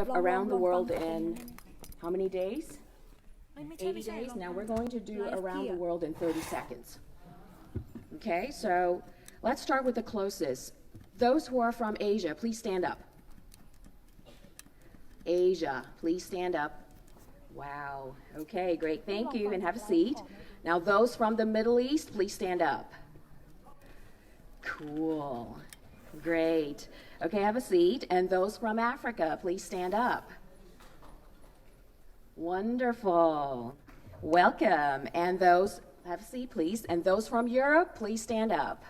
around the world in how many days? 80 days. Now we're going to do around the world in 30 seconds. Okay, so let's start with the closest. Those who are from Asia, please stand up. Asia, please stand up. Wow. Okay, great. Thank you, and have a seat. Now those from the Middle East, please stand up. Cool. Great. Okay, have a seat. And those from Africa, please stand up. Wonderful. Welcome. And those, have a seat, please. And those from Europe, please stand up.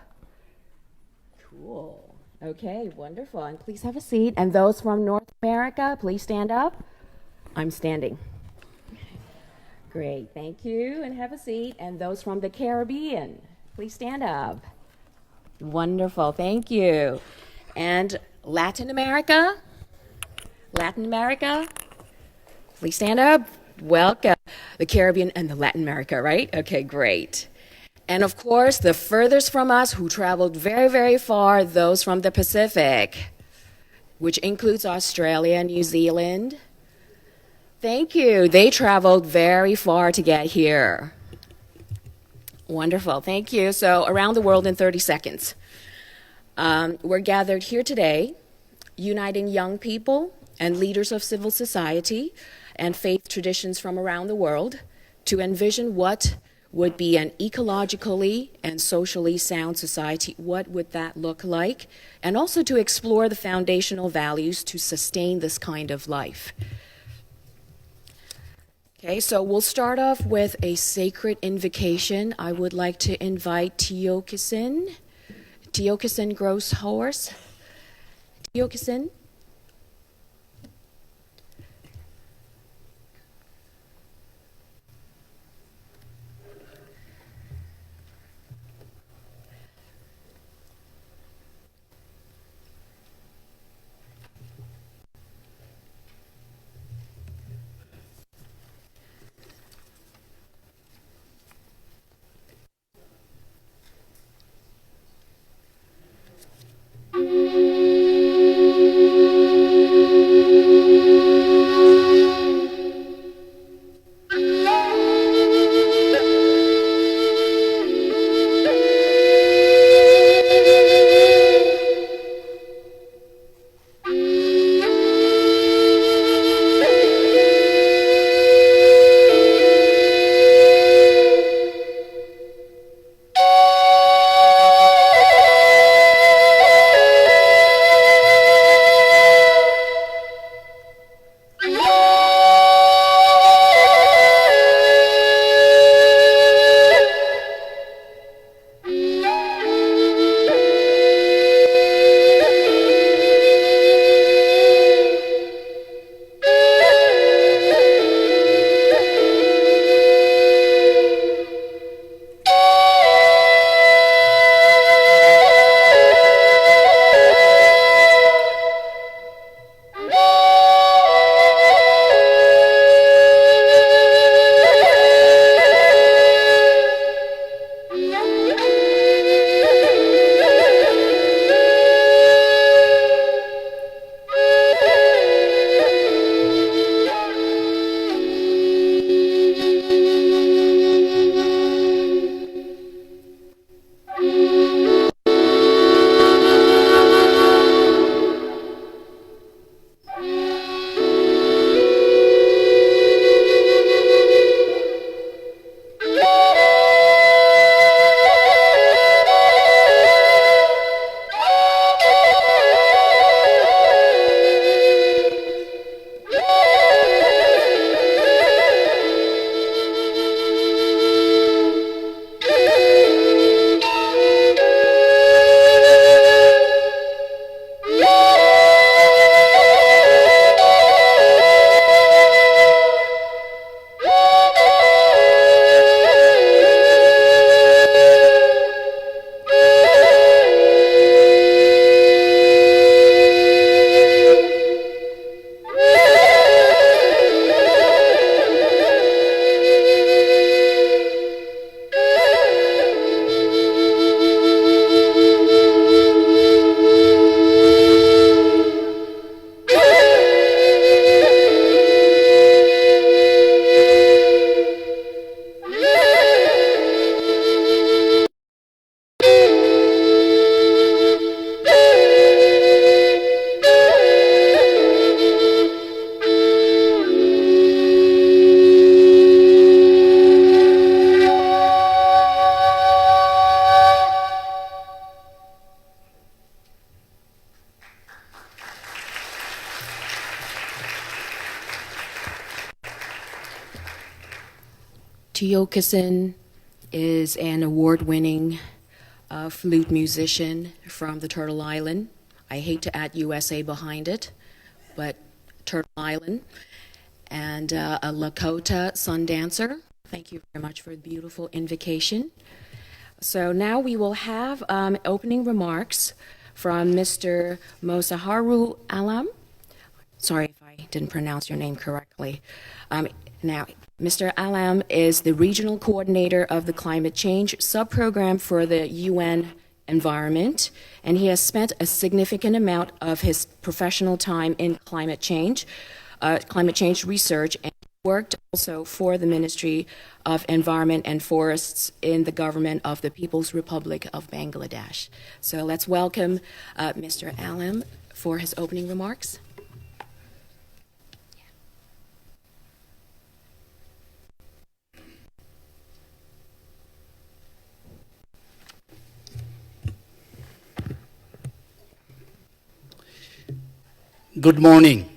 Cool. Okay, wonderful. And please have a seat. And those from North America, please stand up. I'm standing. Great. Thank you. And have a seat. And those from the Caribbean, please stand up. Wonderful. Thank you. And Latin America, please stand up. Welcome. The Caribbean and the Latin America, right? Okay, great. And of course, the furthest from us who traveled very, very far, those from the Pacific, which includes Australia and New Zealand. Thank you. They traveled very far to get here. Wonderful. Thank you. So around the world in 30 seconds. We're gathered here today, uniting young people and leaders of civil society and faith traditions from around the world to envision what would be an ecologically and socially sound society. What would that look like? And also to explore the foundational values to sustain this kind of life. Okay, so we'll start off with a sacred invocation. I would like to invite Tiokasin Gross Horse. Tiokasin. Tiokasin is an award-winning flute musician from the Turtle Island. I hate to add USA behind it, but Turtle Island. And a Lakota sun dancer. Thank you very much for the beautiful invocation. So now we will have opening remarks from Mr. Mosaharu Alam. Sorry if I didn't pronounce your name correctly. Now, Mr. Alam is the regional coordinator of the climate change subprogram for the UN environment, and he has spent a significant amount of his professional time in climate change research, and worked also for the Ministry of Environment and Forests in the government of the People's Republic of Bangladesh. So let's welcome Mr. Alam for his opening remarks. Good morning.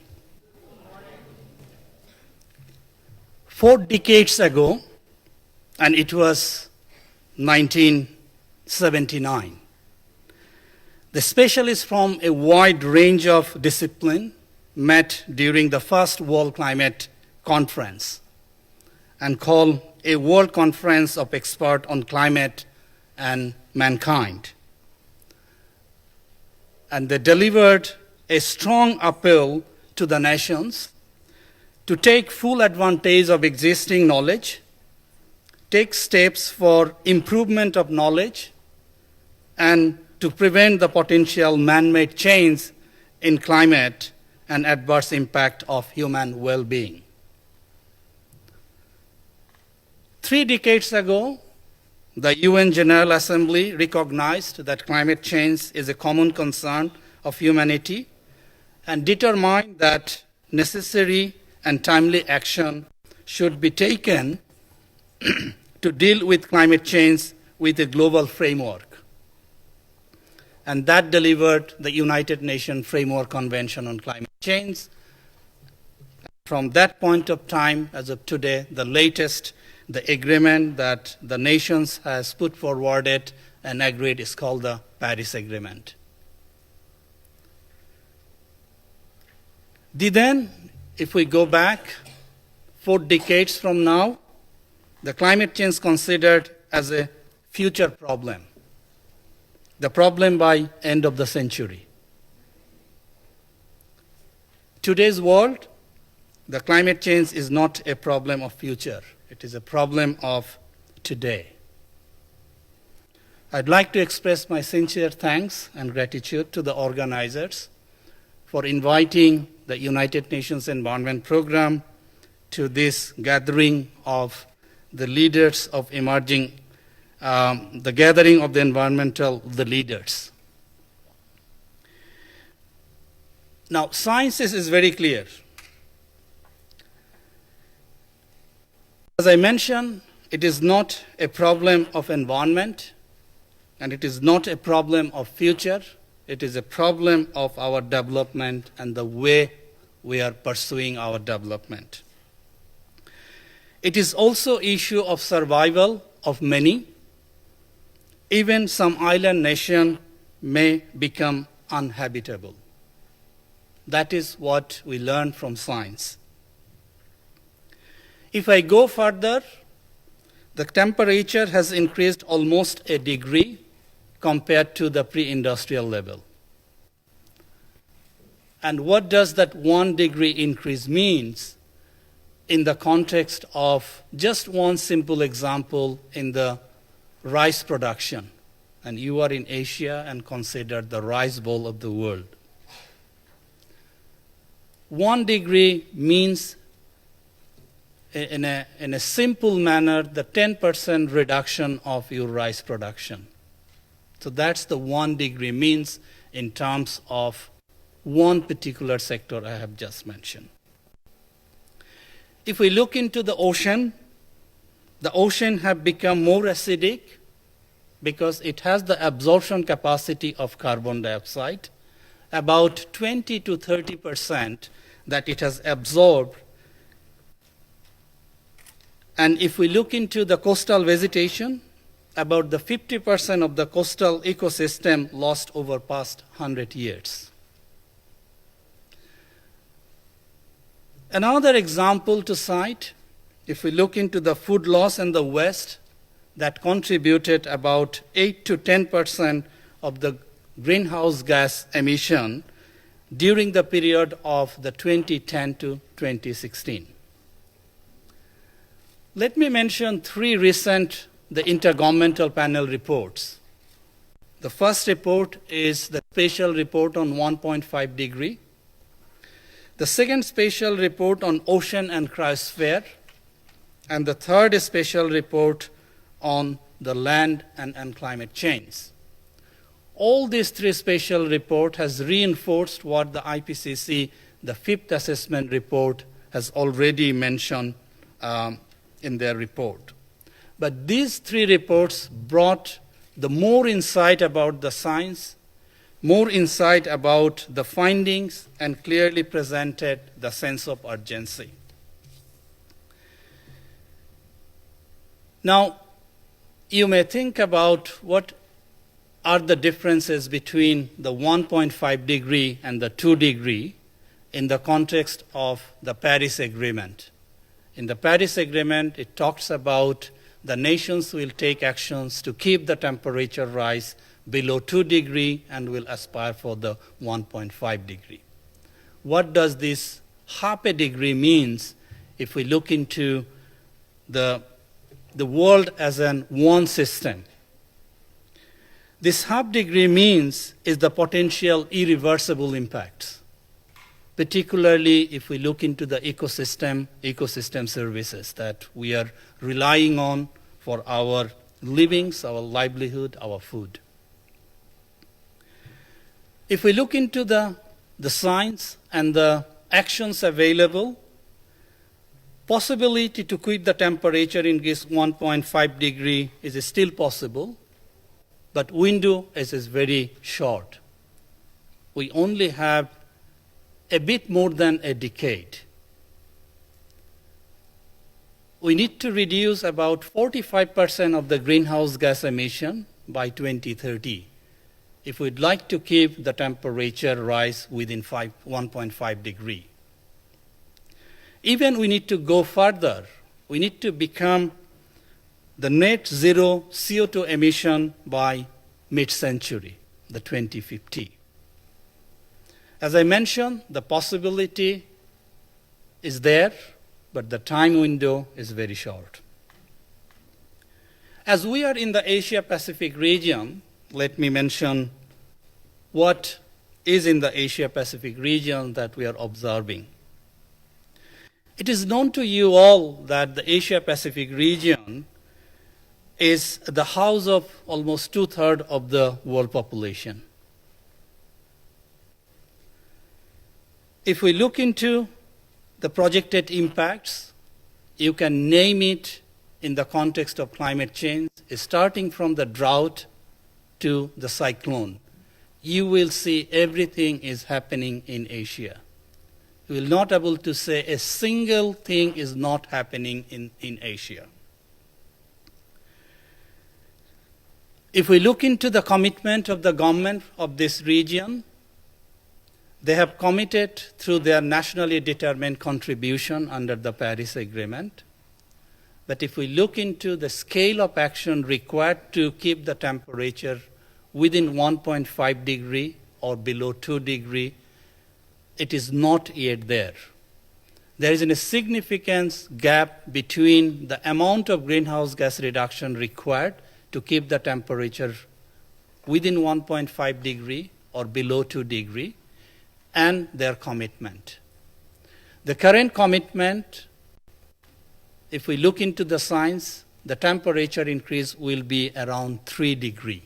4 decades ago, and it was 1979, the specialists from a wide range of disciplines met during the first World Climate Conference and called a World Conference of Experts on Climate and Mankind. And they delivered a strong appeal to the nations to take full advantage of existing knowledge, take steps for improvement of knowledge, and to prevent the potential man-made change in climate and adverse impact of human well-being. 3 decades ago, the UN General Assembly recognized that climate change is a common concern of humanity and determined that necessary and timely action should be taken to deal with climate change with a global framework. And that delivered the United Nations Framework Convention on Climate Change. From that point of time, as of today, the latest, the agreement that the nations has put forwarded and agreed is called the Paris Agreement. Then, if we go back 4 decades from now, the climate change considered as a future problem, the problem by end of the century. Today's world, the climate change is not a problem of future. It is a problem of today. I'd like to express my sincere thanks and gratitude to the organizers for inviting the United Nations Environment Program to this gathering of the leaders of emerging, the gathering of the the leaders. Now, science is very clear. As I mentioned, it is not a problem of environment, and it is not a problem of future. It is a problem of our development and the way we are pursuing our development. It is also an issue of survival of many. Even some island nation may become uninhabitable. That is what we learn from science. If I go further, the temperature has increased almost a degree compared to the pre-industrial level. And what does that 1 degree increase means in the context of just one simple example in the rice production? And you are in Asia and consider the rice bowl of the world. 1 degree means in a simple manner the 10% reduction of your rice production. So that's the 1 degree means in terms of one particular sector I have just mentioned. If we look into the ocean have become more acidic because it has the absorption capacity of carbon dioxide, about 20 to 30% that it has absorbed And if we look into the coastal vegetation, about the 50% of the coastal ecosystem lost over past 100 years. Another example to cite, if we look into the food loss in the West, that contributed about 8 to 10% of the greenhouse gas emission during the period of the 2010 to 2016. Let me mention three recent intergovernmental panel reports. The first report is the spatial report on 1.5 degree. The second spatial report on ocean and cryosphere. And the third spatial report on the land and climate change. All these three spatial reports has reinforced what the IPCC, the fifth assessment report, has already mentioned in their report. But these three reports brought the more insight about the science, more insight about the findings, and clearly presented the sense of urgency. Now, you may think about what are the differences between the 1.5 degree and the 2 degree in the context of the Paris Agreement. In the Paris Agreement, it talks about the nations will take actions to keep the temperature rise below 2 degree and will aspire for the 1.5 degree. What does this half a degree means if we look into the world as one system? This half degree means is the potential irreversible impacts, particularly if we look into the ecosystem services that we are relying on for our livings, our livelihood, our food. If we look into the science and the actions available, possibility to keep the temperature increase 1.5 degree is still possible, but window is very short. We only have a bit more than a decade. We need to reduce about 45% of the greenhouse gas emission by 2030 if we'd like to keep the temperature rise within 1.5 degree. Even we need to go further. We need to become the net zero CO2 emission by mid-century, the 2050. As I mentioned, the possibility is there, but the time window is very short. As we are in the Asia-Pacific region, let me mention what is in the Asia-Pacific region that we are observing. It is known to you all that the Asia-Pacific region is the house of almost 2/3 of the world population. If we look into the projected impacts, you can name it in the context of climate change, starting from the drought to the cyclone. You will see everything is happening in Asia. You will not be able to say a single thing is not happening in Asia. If we look into the commitment of the government of this region, they have committed through their nationally determined contribution under the Paris Agreement. But if we look into the scale of action required to keep the temperature within 1.5 degree or below 2 degree, it is not yet there. There is a significant gap between the amount of greenhouse gas reduction required to keep the temperature within 1.5 degree or below 2 degree and their commitment. The current commitment, if we look into the science, the temperature increase will be around 3 degree.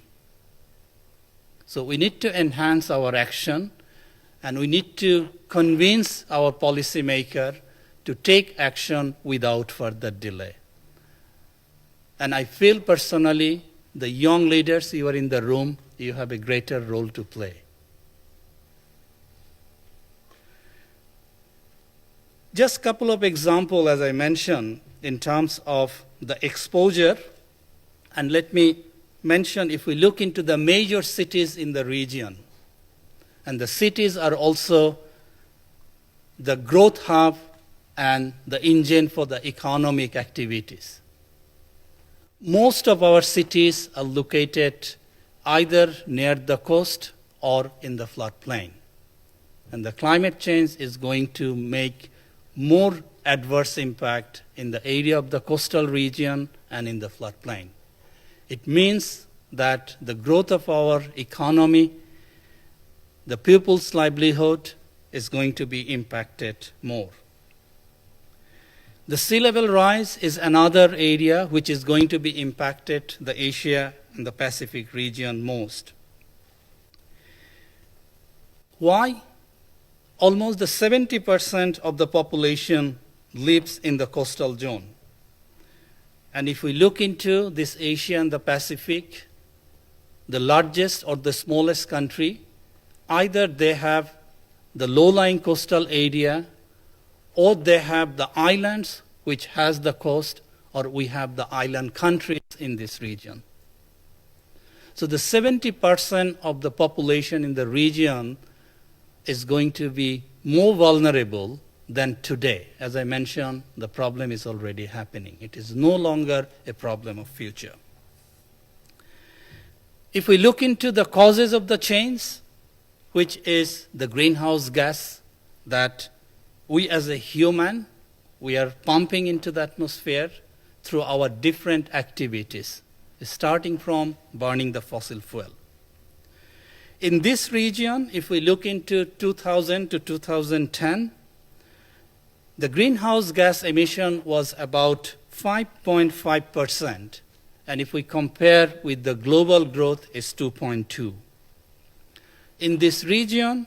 So we need to enhance our action, and we need to convince our policymaker to take action without further delay. And I feel personally, the young leaders, you are in the room, you have a greater role to play. Just a couple of examples, as I mentioned, in terms of the exposure. And let me mention, if we look into the major cities in the region, and the cities are also the growth hub and the engine for the economic activities. Most of our cities are located either near the coast or in the floodplain. And the climate change is going to make more adverse impact in the area of the coastal region and in the floodplain. It means that the growth of our economy, the people's livelihood, is going to be impacted more. The sea level rise is another area which is going to be impacted the Asia and the Pacific region most. Why? Almost the 70% of the population lives in the coastal zone. And if we look into this Asia and the Pacific, the largest or the smallest country, either they have the low-lying coastal area, or they have the islands which has the coast, or we have the island countries in this region. So the 70% of the population in the region is going to be more vulnerable than today. As I mentioned, the problem is already happening. It is no longer a problem of future. If we look into the causes of the change, which is the greenhouse gas that we as a human, we are pumping into the atmosphere through our different activities, starting from burning the fossil fuel. In this region, if we look into 2000 to 2010, the greenhouse gas emission was about 5.5%, and if we compare with the global growth, it's 2.2. In this region,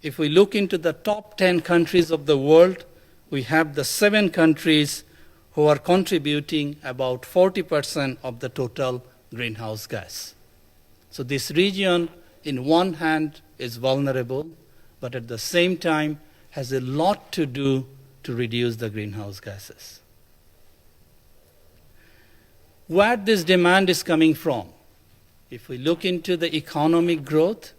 if we look into the top 10 countries of the world, we have the 7 countries who are contributing about 40% of the total greenhouse gas. So this region, in one hand, is vulnerable, but at the same time has a lot to do to reduce the greenhouse gases. Where this demand is coming from? If we look into the economic growth,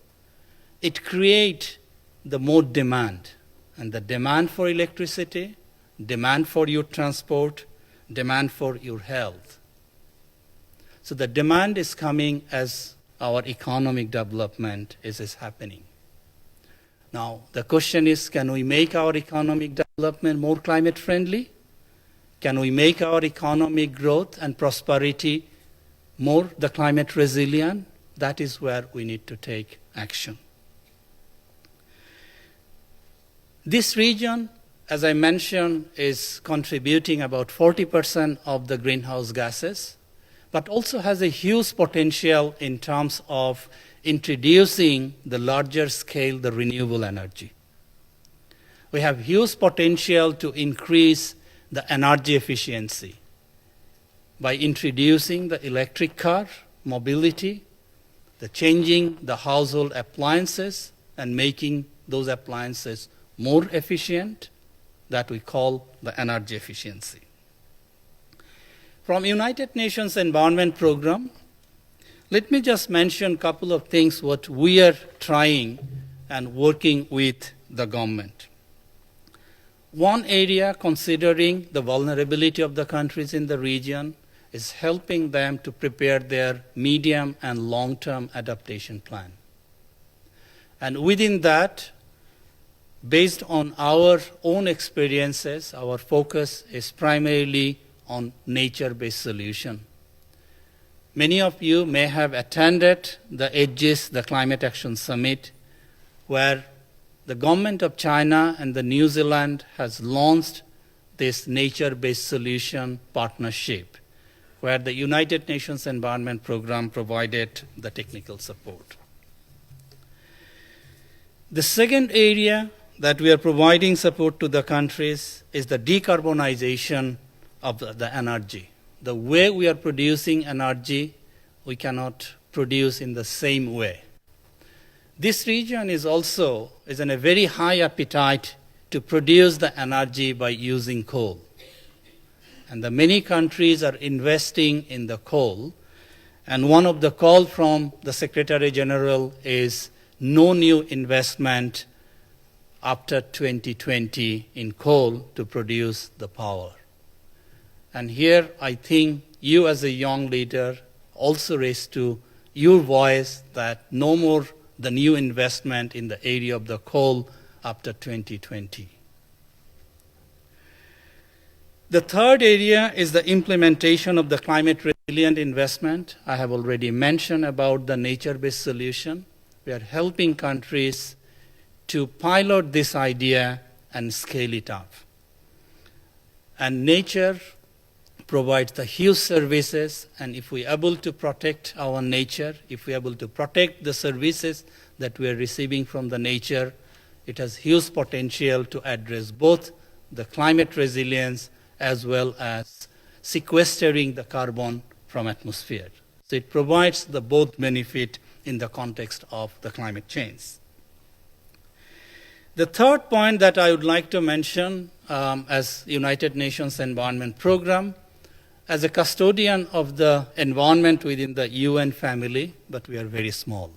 it creates the more demand. And the demand for electricity, demand for your transport, demand for your health. So the demand is coming as our economic development is happening. Now, the question is, can we make our economic development more climate friendly? Can we make our economic growth and prosperity more the climate resilient? That is where we need to take action. This region, as I mentioned, is contributing about 40% of the greenhouse gases, but also has a huge potential in terms of introducing the larger scale, the renewable energy. We have huge potential to increase the energy efficiency by introducing the electric car, mobility, the changing the household appliances and making those appliances more efficient, that we call the energy efficiency. From United Nations Environment Program, let me just mention a couple of things what we are trying and working with the government. One area considering the vulnerability of the countries in the region is helping them to prepare their medium and long-term adaptation plan. And within that, based on our own experiences, our focus is primarily on nature-based solution. Many of you may have attended the EDGIS, the Climate Action Summit, where the government of China and the New Zealand has launched this nature-based solution partnership, where the United Nations Environment Program provided the technical support. The second area that we are providing support to the countries is the decarbonization of the energy. The way we are producing energy, we cannot produce in the same way. This region is also in a very high appetite to produce the energy by using coal. And the many countries are investing in the coal. And one of the calls from the Secretary General is no new investment after 2020 in coal to produce the power. And here I think you as a young leader also raise to your voice that no more the new investment in the area of the coal after 2020. The third area is the implementation of the climate resilient investment. I have already mentioned about the nature-based solution. We are helping countries to pilot this idea and scale it up. And nature provides the huge services, and if we are able to protect our nature, if we are able to protect the services that we are receiving from the nature, it has huge potential to address both the climate resilience as well as sequestering the carbon from atmosphere. So it provides the both benefit in the context of the climate change. The third point that I would like to mention as United Nations Environment Program, as a custodian of the environment within the UN family, but we are very small.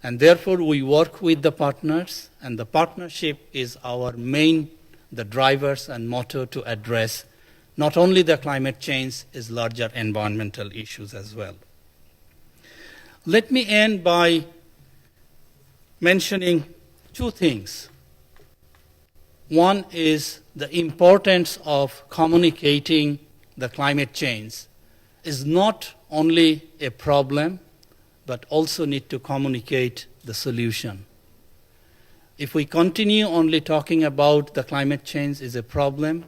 And therefore we work with the partners, and the partnership is our main, the drivers and motto to address not only the climate change, is larger environmental issues as well. Let me end by mentioning two things. One is the importance of communicating the climate change is not only a problem, but also need to communicate the solution. If we continue only talking about the climate change is a problem,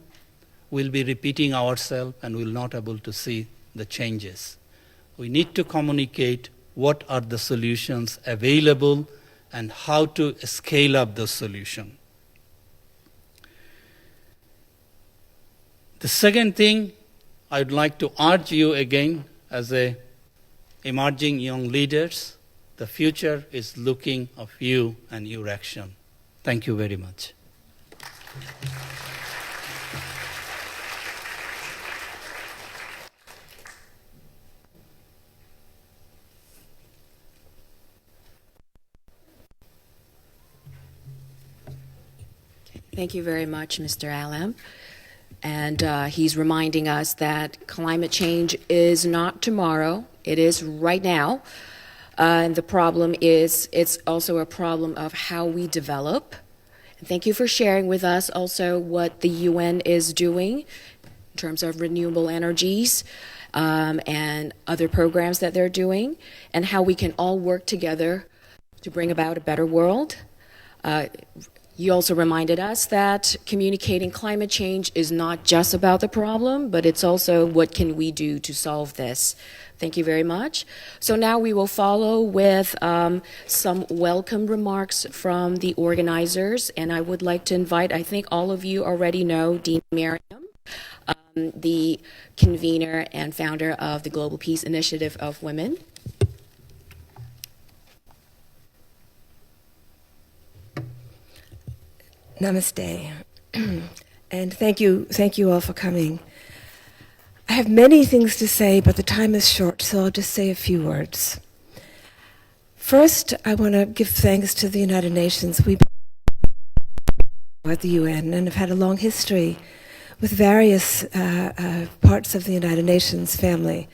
we'll be repeating ourselves and we'll not be able to see the changes. We need to communicate what are the solutions available and how to scale up the solution. The second thing I would like to urge you again as a emerging young leaders, the future is looking of you and your action. Thank you very much. Thank you very much, Mr. Alam. And he's reminding us that climate change is not tomorrow, it is right now. And the problem is, it's also a problem of how we develop. And thank you for sharing with us also what the UN is doing in terms of renewable energies and other programs that they're doing, and how we can all work together to bring about a better world. You also reminded us that communicating climate change is not just about the problem, but it's also what can we do to solve this. Thank you very much. So now we will follow with some welcome remarks from the organizers, and I would like to invite, I think all of you already know Dean Miriam, the convener and founder of the Global Peace Initiative of Women. Namaste, and thank you all for coming. I have many things to say, but the time is short, so I'll just say a few words. First, I want to give thanks to the United Nations. We at the UN and have had a long history with various parts of the United Nations family,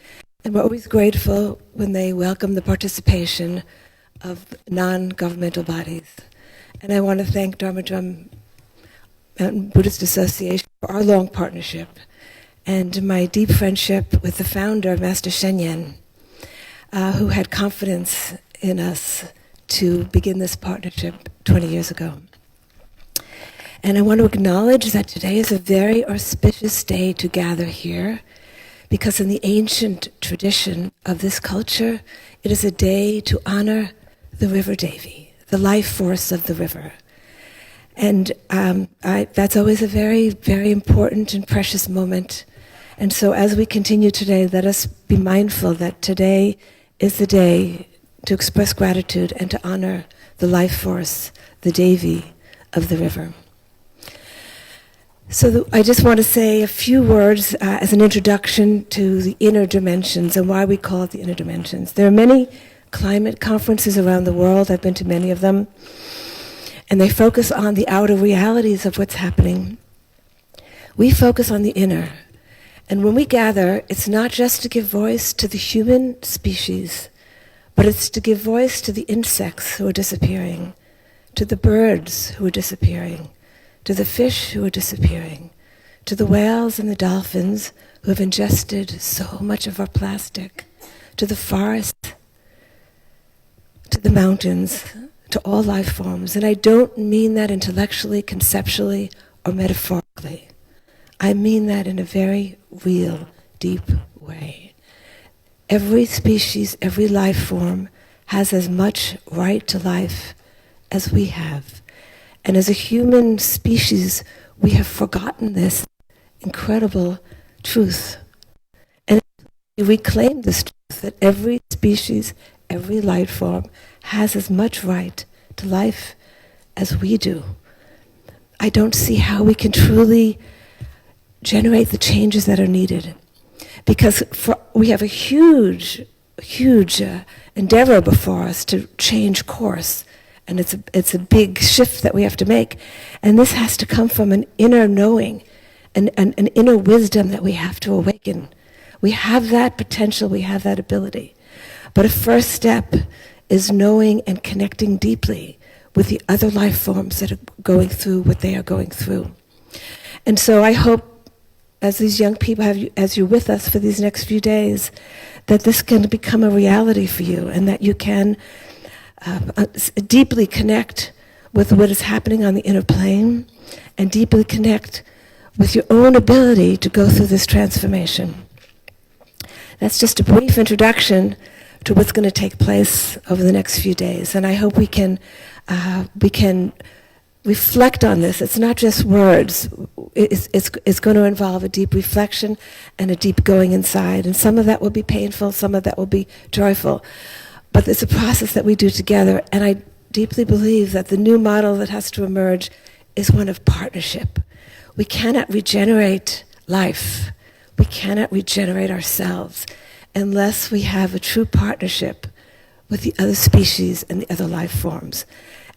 and we're always grateful when they welcome the participation of non-governmental bodies. And I want to thank Dharma Drum Mountain Buddhist Association for our long partnership and my deep friendship with the founder, Master Shenyan, who had confidence in us to begin this partnership 20 years ago. And I want to acknowledge that today is a very auspicious day to gather here, because in the ancient tradition of this culture, it is a day to honor the river Devi, the life force of the river. And that's always a very, very important and precious moment. And so as we continue today, let us be mindful that today is the day to express gratitude and to honor the life force, the Devi of the river. So I just want to say a few words as an introduction to the inner dimensions and why we call it the inner dimensions. There are many climate conferences around the world. I've been to many of them. And they focus on the outer realities of what's happening. We focus on the inner. And when we gather, it's not just to give voice to the human species, but it's to give voice to the insects who are disappearing, to the birds who are disappearing, to the fish who are disappearing, to the whales and the dolphins who have ingested so much of our plastic, to the forest, to the mountains, to all life forms. And I don't mean that intellectually, conceptually, or metaphorically. I mean that in a very real, deep way. Every species, every life form has as much right to life as we have. And as a human species, we have forgotten this incredible truth. And we reclaim this truth that every species, every life form has as much right to life as we do. I don't see how we can truly generate the changes that are needed, because we have a huge endeavor before us to change course, and it's a big shift that we have to make, and this has to come from an inner knowing, an inner wisdom that we have to awaken. We have that potential, we have that ability, but a first step is knowing and connecting deeply with the other life forms that are going through what they are going through. And so I hope, as these young people as you're with us for these next few days, that this can become a reality for you, and that you can deeply connect with what is happening on the inner plane, and deeply connect with your own ability to go through this transformation. That's just a brief introduction to what's going to take place over the next few days. And I hope we can reflect on this. It's not just words. It's going to involve a deep reflection and a deep going inside. And some of that will be painful, some of that will be joyful. But it's a process that we do together. And I deeply believe that the new model that has to emerge is one of partnership. We cannot regenerate life. We cannot regenerate ourselves unless we have a true partnership with the other species and the other life forms.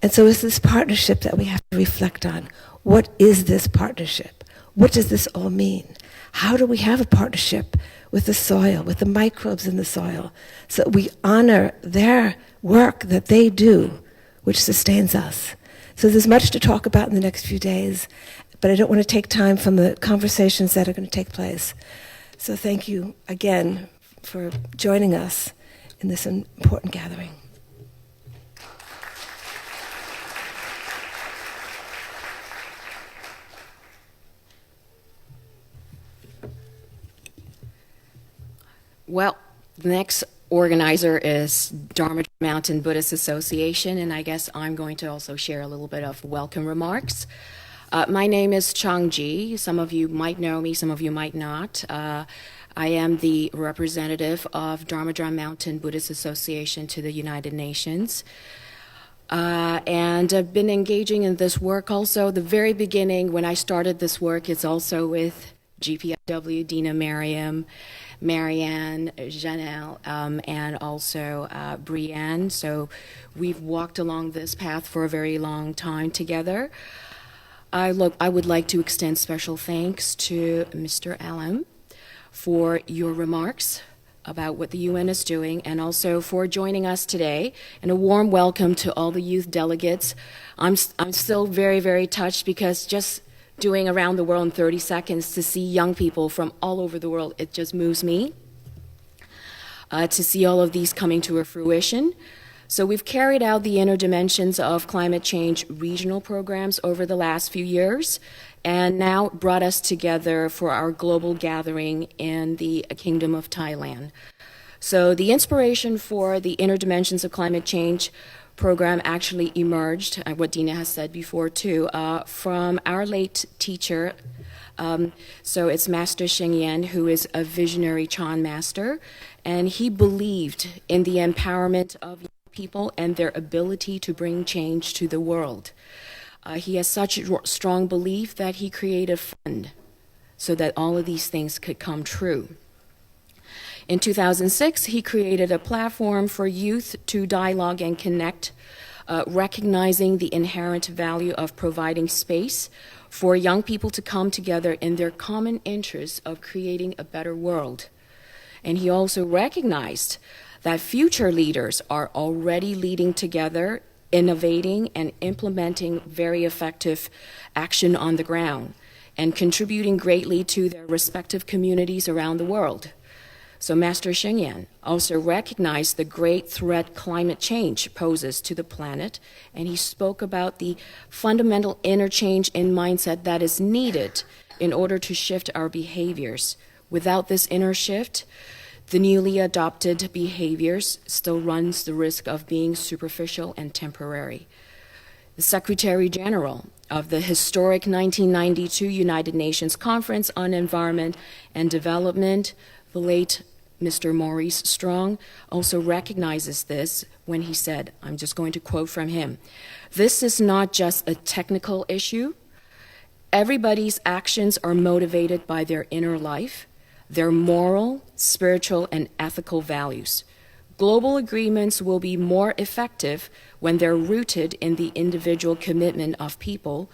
And so it's this partnership that we have to reflect on. What is this partnership? What does this all mean? How do we have a partnership with the soil, with the microbes in the soil, so that we honor their work that they do, which sustains us? So there's much to talk about in the next few days, but I don't want to take time from the conversations that are going to take place. So thank you again for joining us in this important gathering. Well, the next organizer is Dharma Mountain Buddhist Association, and I guess I'm going to also share a little bit of welcome remarks. My name is Chang Ji. Some of you might know me, some of you might not. I am the representative of Dharma Mountain Buddhist Association to the United Nations. And I've been engaging in this work also. The very beginning, when I started this work, it's also with GPIW, Dina Marianne, Janelle, and also Brianne. So we've walked along this path for a very long time together. I would like to extend special thanks to Mr. Allen for your remarks about what the UN is doing, and also for joining us today. And a warm welcome to all the youth delegates. I'm still very, very touched, because just doing Around the World in 30 seconds, to see young people from all over the world, it just moves me to see all of these coming to a fruition. So we've carried out the inner dimensions of climate change regional programs over the last few years, and now brought us together for our global gathering in the Kingdom of Thailand. So the inspiration for the inner dimensions of climate change program actually emerged, what Dina has said before too, from our late teacher. So it's Master Sheng Yen, who is a visionary Chan master, and he believed in the empowerment of young people and their ability to bring change to the world. He has such a strong belief that he created a fund so that all of these things could come true. In 2006, he created a platform for youth to dialogue and connect, recognizing the inherent value of providing space for young people to come together in their common interests of creating a better world. And he also recognized that future leaders are already leading together, innovating and implementing very effective action on the ground and contributing greatly to their respective communities around the world. So Master Shengyan also recognized the great threat climate change poses to the planet, and he spoke about the fundamental interchange in mindset that is needed in order to shift our behaviors. Without this inner shift, the newly adopted behaviors still runs the risk of being superficial and temporary. The Secretary General of the historic 1992 United Nations Conference on Environment and Development, the late Mr. Maurice Strong, also recognizes this when he said, I'm just going to quote from him, "This is not just a technical issue. Everybody's actions are motivated by their inner life, their moral, spiritual, and ethical values. Global agreements will be more effective when they're rooted in the individual commitment of people,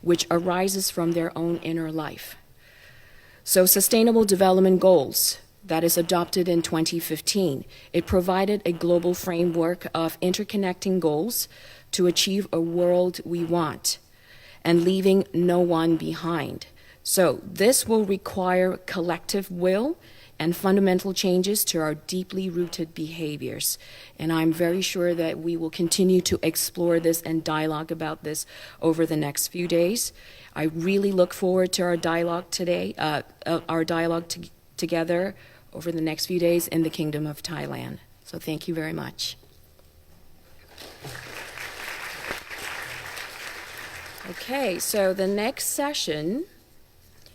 which arises from their own inner life." So Sustainable Development Goals, that is adopted in 2015, it provided a global framework of interconnecting goals to achieve a world we want and leaving no one behind. So this will require collective will and fundamental changes to our deeply rooted behaviors. And I'm very sure that we will continue to explore this and dialogue about this over the next few days. I really look forward to our dialogue today, together over the next few days in the Kingdom of Thailand. So thank you very much. Okay, so the next session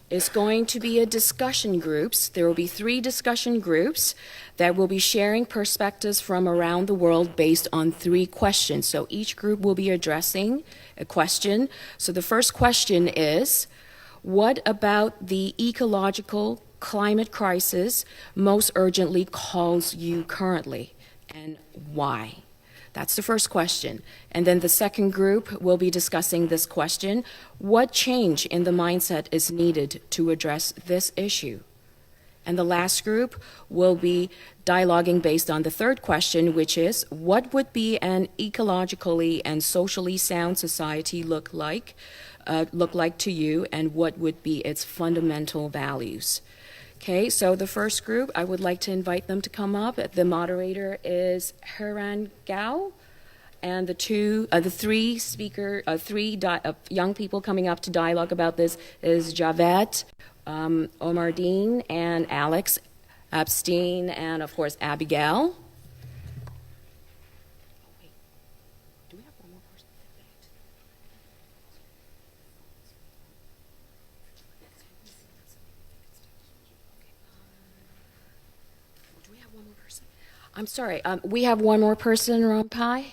is going to be a discussion groups. There will be 3 discussion groups that will be sharing perspectives from around the world based on 3 questions. So each group will be addressing a question. So the first question is, what about the ecological climate crisis most urgently calls you currently, and why? That's the first question. And then the second group will be discussing this question: what change in the mindset is needed to address this issue? And the last group will be dialoguing based on the third question, which is, what would be an ecologically and socially sound society look like to you, and what would be its fundamental values? Okay, so the first group, I would like to invite them to come up. The moderator is Heran Gao, and the 3 young people coming up to dialogue about this is Javed, Omar Dean, and Alex Epstein, and of course Abigail. I'm sorry, we have one more person, Rompai.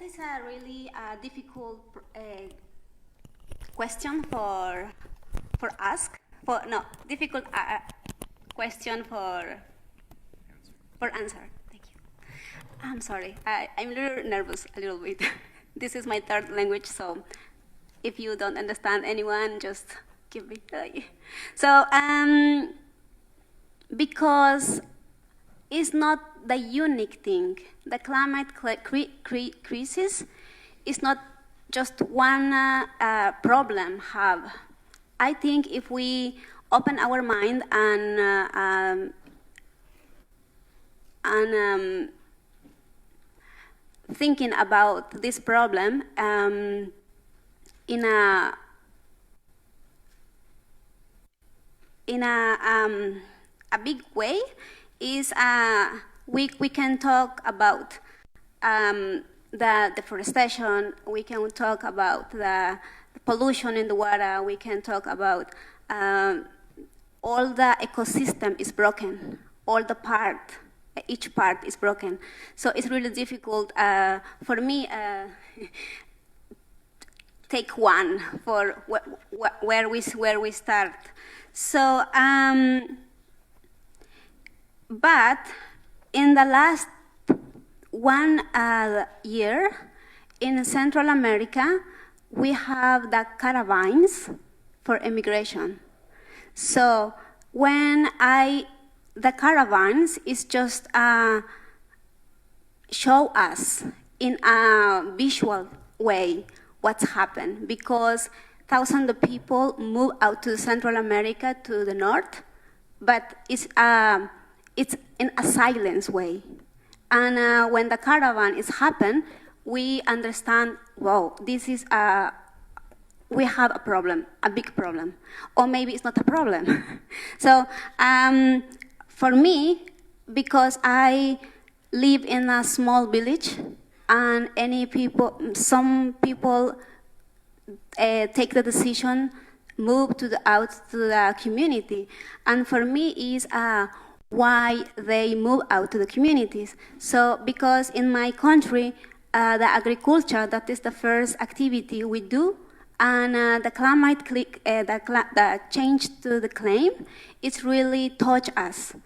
is a really difficult question for ask. Difficult question for answer. Thank you. I'm sorry. I'm a little nervous, a little bit. This is my third language, so if you don't understand anyone, just give me. So, because it's not the unique thing. The climate crisis is not just one problem have. I think if we open our mind and thinking about this problem in a big way, is we can talk about the deforestation, we can talk about the pollution in the water, we can talk about all the ecosystem is broken, each part is broken. So it's really difficult for me take one for where we start. So, but in the last 1 year in Central America, we have the caravans for immigration. So when the caravans is just show us in a visual way what's happened, because thousands of people move out to Central America to the north, but it's in a silence way. And when the caravan is happen, we understand, wow, this is we have a problem, a big problem, or maybe it's not a problem. So for me, because I live in a small village, and some people take the decision, move out to the community, and for me is why they move out to the communities. So because in my country, the agriculture, that is the first activity we do, and the climate, the change to the climate, it's really touch us.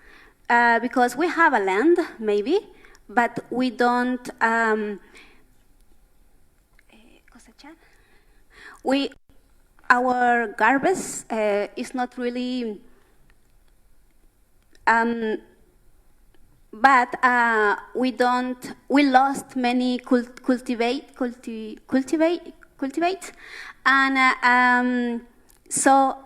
Because we have a land, maybe, but we don't our garbage is not really but we lost many cultivate, and so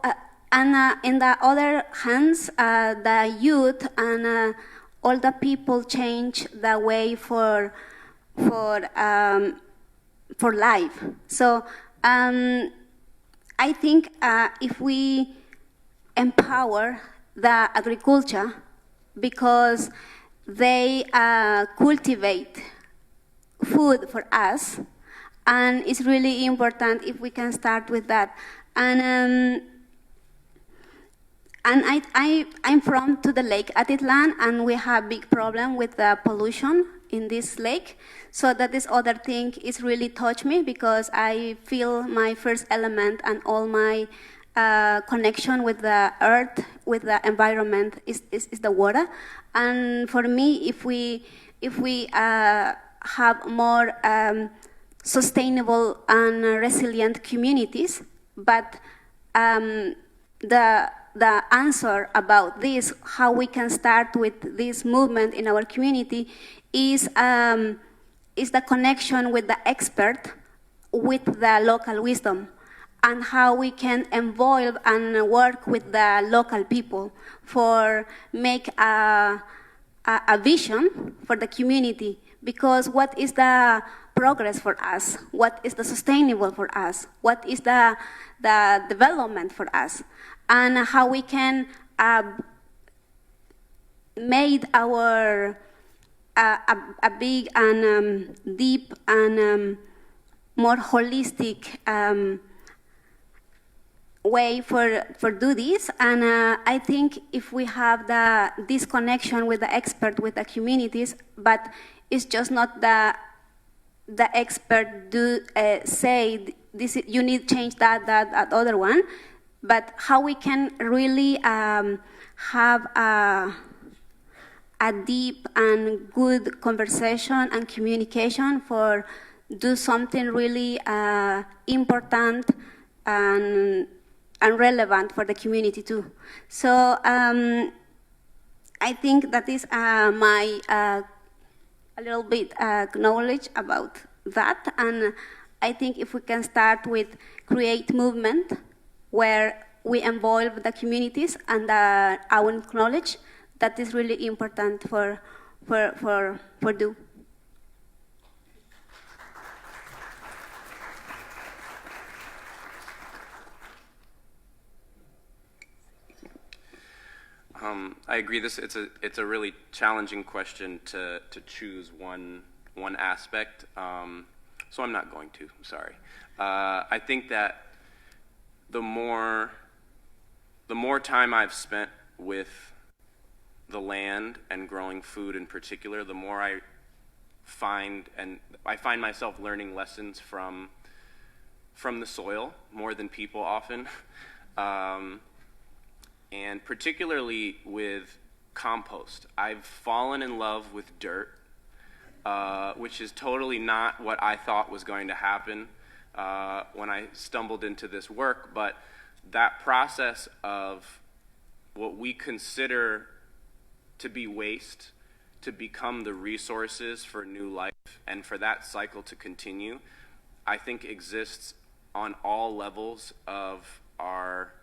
and in the other hands, the youth and all the people change the way for life. So I think if we empower the agriculture, because they cultivate food for us, and it's really important if we can start with that. And I'm from to the lake Atitlan, and we have big problem with the pollution in this lake. So that this other thing is really touched me, because I feel my first element and all my connection with the earth, with the environment is the water. And for me, if we have more sustainable and resilient communities, but the answer about this, how we can start with this movement in our community, is the connection with the expert, with the local wisdom, and how we can involve and work with the local people for make a vision for the community. Because what is the progress for us? What is the sustainable for us? What is the development for us? And how we can make our a big and deep and more holistic way for do this. And I think if we have this connection with the expert, with the communities, but it's just not the expert do say this, you need to change that other one, but how we can really have a deep and good conversation and communication for do something really important and relevant for the community too. So I think that is my a little bit knowledge about that, and I think if we can start with create movement where we involve the communities and our knowledge, that is really important for do. I agree. It's a really challenging question to choose one aspect. So I'm not going to. Sorry. I think that the more time I've spent with the land and growing food in particular, the more I find myself learning lessons from the soil more than people often. And particularly with compost. I've fallen in love with dirt, which is totally not what I thought was going to happen when I stumbled into this work, but that process of what we consider to be waste to become the resources for new life and for that cycle to continue, I think exists on all levels of our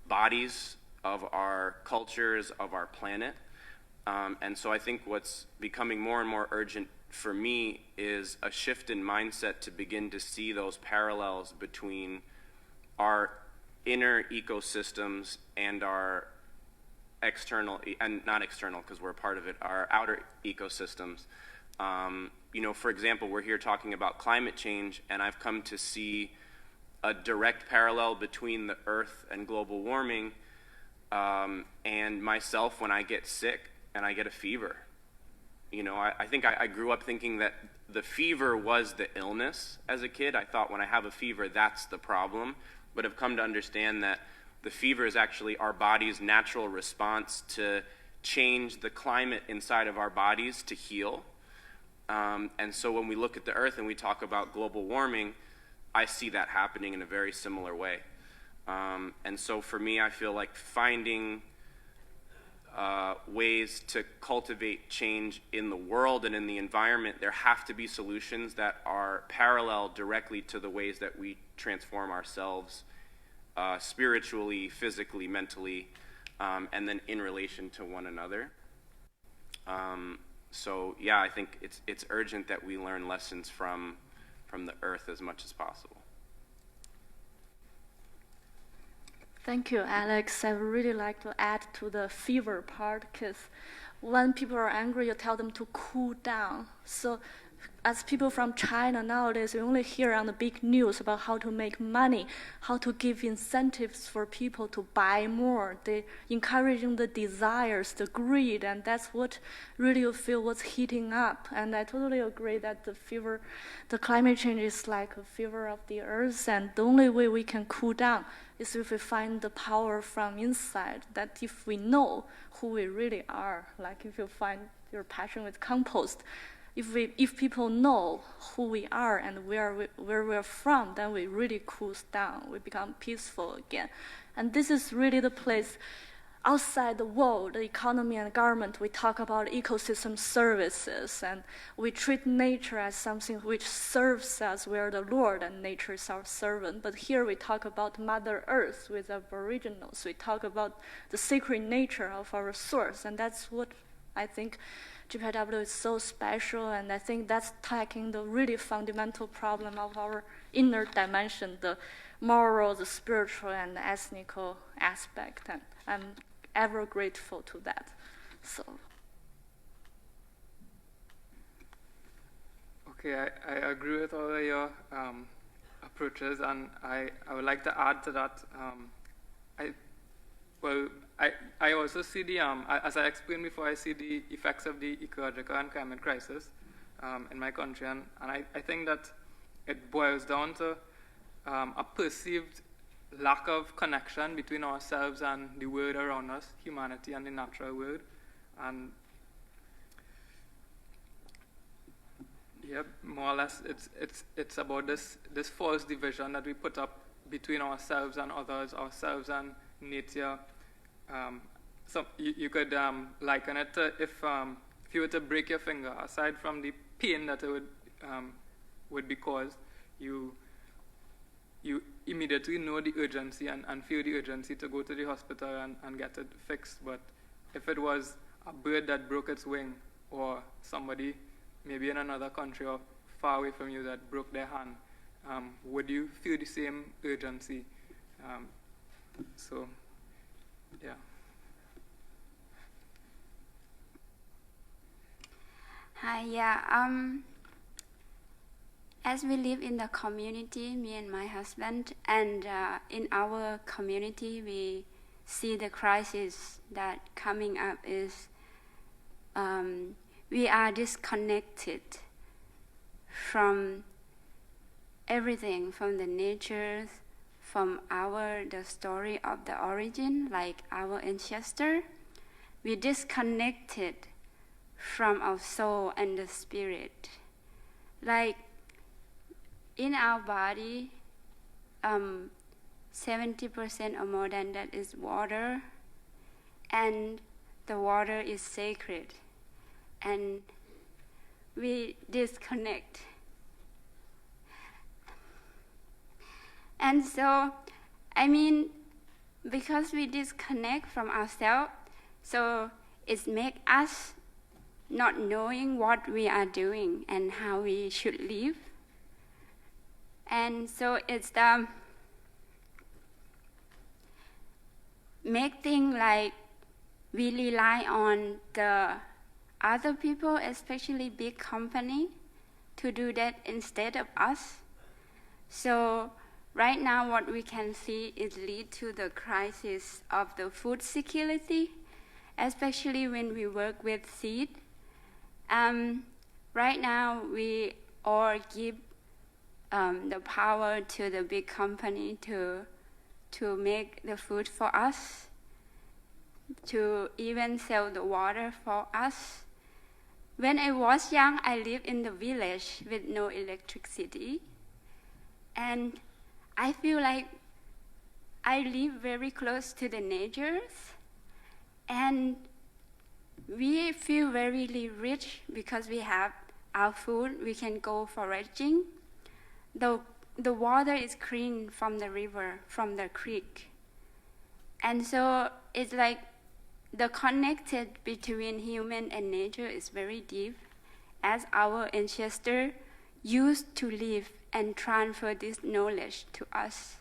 bodies, of our cultures, of our planet. And so I think what's becoming more and more urgent for me is a shift in mindset to begin to see those parallels between our inner ecosystems and our external, and not external because we're a part of it, our outer ecosystems. For example, we're here talking about climate change, and I've come to see a direct parallel between the Earth and global warming and myself when I get sick and I get a fever. I think I grew up thinking that the fever was the illness as a kid. I thought when I have a fever, that's the problem, but I've come to understand that the fever is actually our body's natural response to change the climate inside of our bodies to heal. And so when we look at the Earth and we talk about global warming, I see that happening in a very similar way. And so for me, I feel like finding ways to cultivate change in the world and in the environment, there have to be solutions that are parallel directly to the ways that we transform ourselves spiritually, physically, mentally, and then in relation to one another. So yeah, I think it's urgent that we learn lessons from the Earth as much as possible. Thank you, Alex. I would really like to add to the fever part, because when people are angry, you tell them to cool down. So as people from China nowadays, we only hear on the big news about how to make money, how to give incentives for people to buy more. They encouraging the desires, the greed, and that's what really you feel what's heating up. And I totally agree that the climate change is like a fever of the earth, and the only way we can cool down is if we find the power from inside, that if we know who we really are, like if you find your passion with compost, if people know who we are and where we're from, then we really cool down. We become peaceful again. And this is really the place outside the world, the economy and government, we talk about ecosystem services, and we treat nature as something which serves us. We are the Lord and nature is our servant. But here we talk about Mother Earth with Aboriginals. We talk about the sacred nature of our source, and that's what I think GPIW is so special, and I think that's tackling the really fundamental problem of our inner dimension, the moral, the spiritual, and the ethnical aspect, and I'm ever grateful to that. So. Okay, I agree with all of your approaches, and I would like to add to that. I also see the, as I explained before, I see the effects of the ecological and climate crisis in my country, and I think that it boils down to a perceived lack of connection between ourselves and the world around us, humanity and the natural world. And yeah, more or less, it's about this false division that we put up between ourselves and others, ourselves and nature. So you could liken it to if you were to break your finger. Aside from the pain that it would be caused, you immediately know the urgency and feel the urgency to go to the hospital and get it fixed. But if it was a bird that broke its wing, or somebody maybe in another country or far away from you that broke their hand, would you feel the same urgency? So, yeah. Hi, yeah. As we live in the community, me and my husband, and in our community, we see the crisis that coming up is we are disconnected from everything, from the nature, from the story of the origin, like our ancestor. We disconnected from our soul and the spirit. Like in our body, 70% or more than that is water, and the water is sacred, and we disconnect. And so, I mean, because we disconnect from ourselves, so it makes us not knowing what we are doing and how we should live. And so it's make things like we rely on the other people, especially big company, to do that instead of us. So right now what we can see is lead to the crisis of the food security, especially when we work with seed. Right now we all give the power to the big company to make the food for us, to even sell the water for us. When I was young, I lived in the village with no electricity, and I feel like I live very close to the nature, and we feel very rich because we have our food. We can go foraging. The water is clean from the river, from the creek. And so it's like the connected between human and nature is very deep, as our ancestors used to live and transfer this knowledge to us.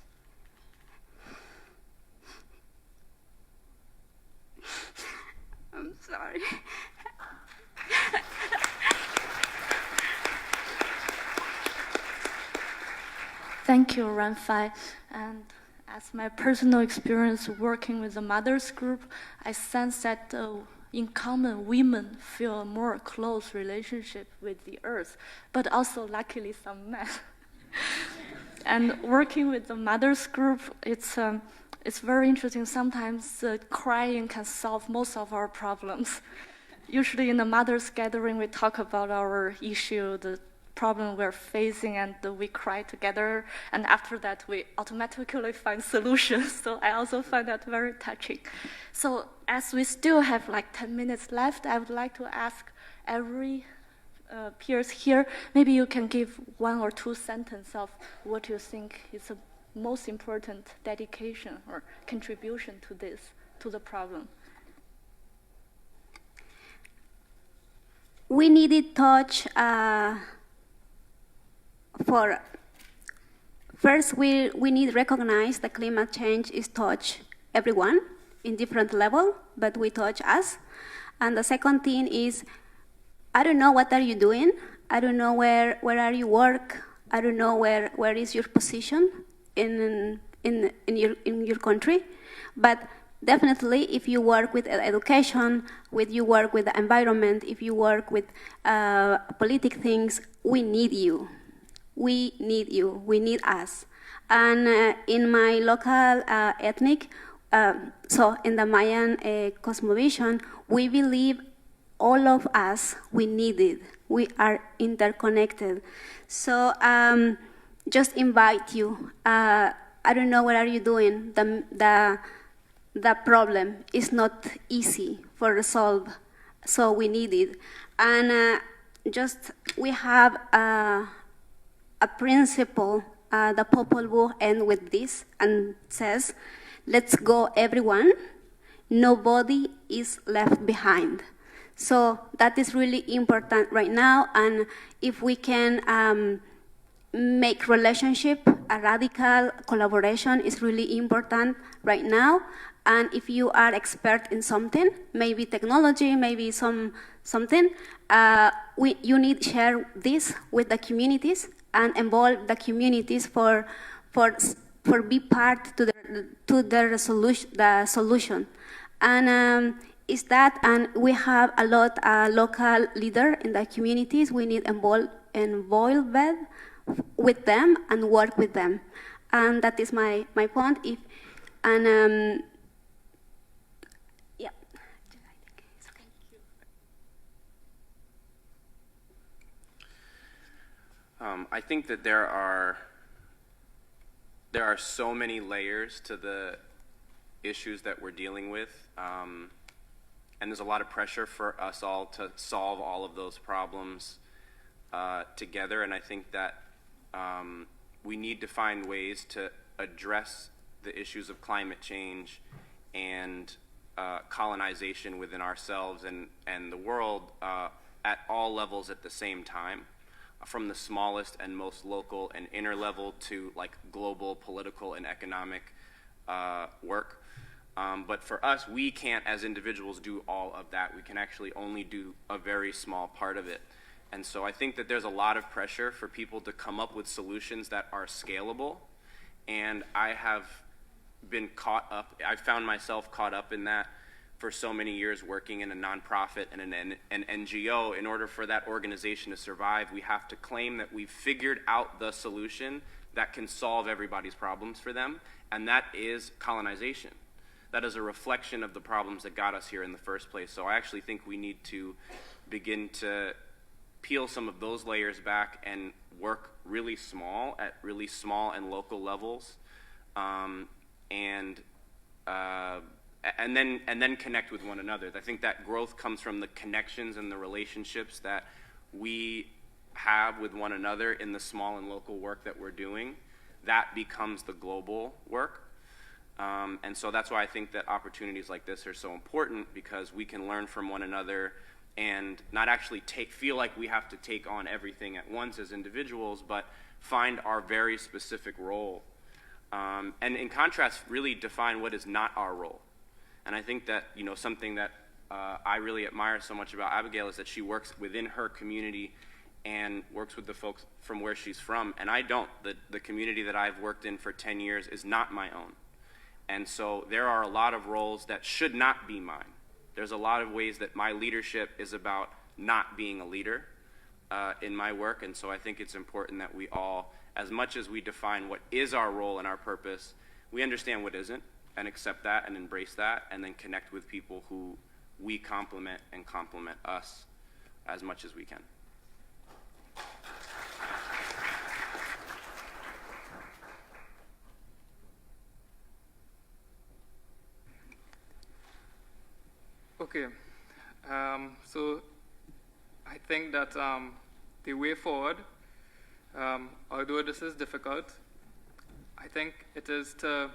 I'm sorry. Thank you, Ranfai. And as my personal experience working with the mothers group, I sense that in common, women feel a more close relationship with the earth, but also luckily some men. And working with the mothers group, it's very interesting. Sometimes crying can solve most of our problems. Usually in the mothers gathering, we talk about our issue, the problem we're facing, and we cry together. And after that, we automatically find solutions. So I also find that very touching. So as we still have like 10 minutes left, I would like to ask every peers here, maybe you can give 1 or 2 sentences of what you think is the most important dedication or contribution to this, to the problem. We needed touch for first we need to recognize that climate change is touch everyone in different level, but we touch us. And the second thing is, I don't know what are you doing. I don't know where are you work. I don't know where is your position in your country, but definitely, if you work with education, you work with the environment, if you work with politic things, we need you. We need you. We need us. And in my local ethnic, so in the Mayan cosmovision, we believe all of us, we need it. We are interconnected. So just invite you. I don't know what are you doing. The problem is not easy for resolve, so we need it. And just we have a principle. The Popol Vuh ends with this and says, "Let's go, everyone. Nobody is left behind." So that is really important right now. And if we can make relationship, a radical collaboration is really important right now. And if you are expert in something, maybe technology, maybe something, you need to share this with the communities and involve the communities for be part to the solution. And is that, and we have a lot local leader in the communities. We need involved with them and work with them. And that is my point. Yeah. I think that there are so many layers to the issues that we're dealing with, and there's a lot of pressure for us all to solve all of those problems together. And I think that we need to find ways to address the issues of climate change and colonization within ourselves and the world at all levels at the same time, from the smallest and most local and inner level to like global political and economic work. But for us, we can't as individuals do all of that. We can actually only do a very small part of it. And so I think that there's a lot of pressure for people to come up with solutions that are scalable. And I have been I found myself caught up in that for so many years, working in a nonprofit and an NGO. In order for that organization to survive, we have to claim that we've figured out the solution that can solve everybody's problems for them, and that is colonization. That is a reflection of the problems that got us here in the first place. So I actually think we need to begin to peel some of those layers back and work really small at really small and local levels, and then connect with one another. I think that growth comes from the connections and the relationships that we have with one another in the small and local work that we're doing. That becomes the global work. And so that's why I think that opportunities like this are so important, because we can learn from one another and not actually feel like we have to take on everything at once as individuals, but find our very specific role. And in contrast, really define what is not our role. And I think that, something that I really admire so much about Abigail is that she works within her community and works with the folks from where she's from. And I don't. The community that I've worked in for 10 years is not my own. And so there are a lot of roles that should not be mine. There's a lot of ways that my leadership is about not being a leader in my work. And so I think it's important that we all, as much as we define what is our role and our purpose, we understand what isn't and accept that and embrace that, and then connect with people who we complement and complement us as much as we can. Okay, so I think that the way forward, although this is difficult, I think it is to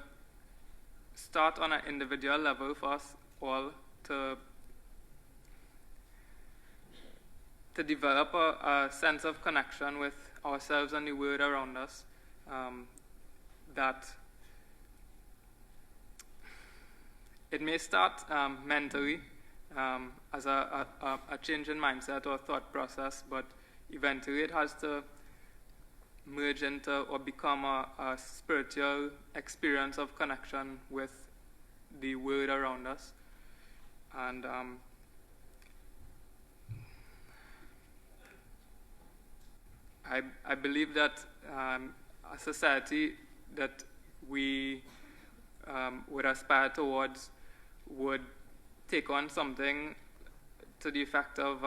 start on an individual level for us all to develop a sense of connection with ourselves and the world around us, that it may start mentally as a change in mindset or thought process, but eventually it has to merge into or become a spiritual experience of connection with the world around us. And I believe that a society that we would aspire towards would take on something to the effect of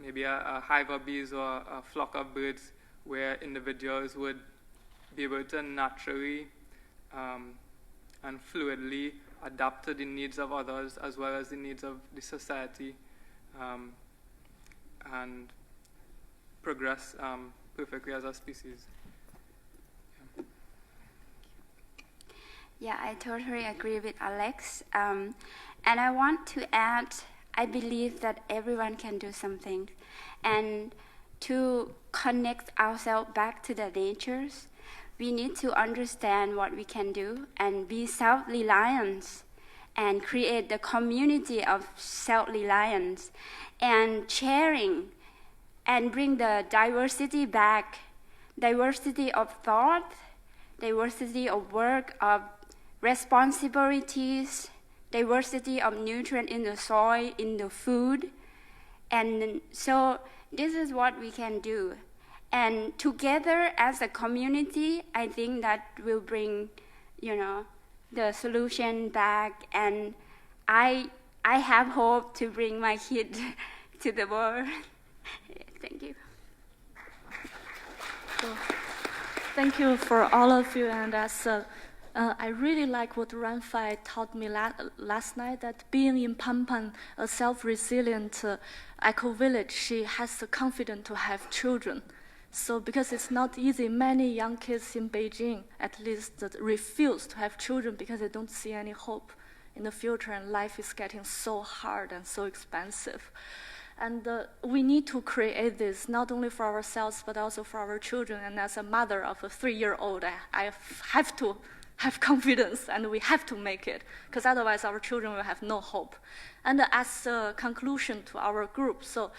maybe a hive of bees or a flock of birds, where individuals would be able to naturally and fluidly adapt to the needs of others as well as the needs of the society, and progress perfectly as a species. Yeah, I totally agree with Alex. And I want to add, I believe that everyone can do something. And to connect ourselves back to the natures, we need to understand what we can do and be self-reliant and create the community of self-reliance and sharing and bring the diversity back, diversity of thought, diversity of work, of responsibilities, diversity of nutrient in the soil, in the food. And so this is what we can do. And together as a community, I think that will bring, the solution back. And I have hope to bring my kid to the world. Thank you. So, thank you for all of you. And as I really like what Ranfai taught me last night, that being in Pampan, a self-resilient eco-village, she has the confidence to have children. So because it's not easy, many young kids in Beijing, at least, refuse to have children because they don't see any hope in the future, and life is getting so hard and so expensive. And we need to create this not only for ourselves but also for our children. And as a mother of a 3-year-old, I have to have confidence, and we have to make it, because otherwise our children will have no hope. And as a conclusion to our group, so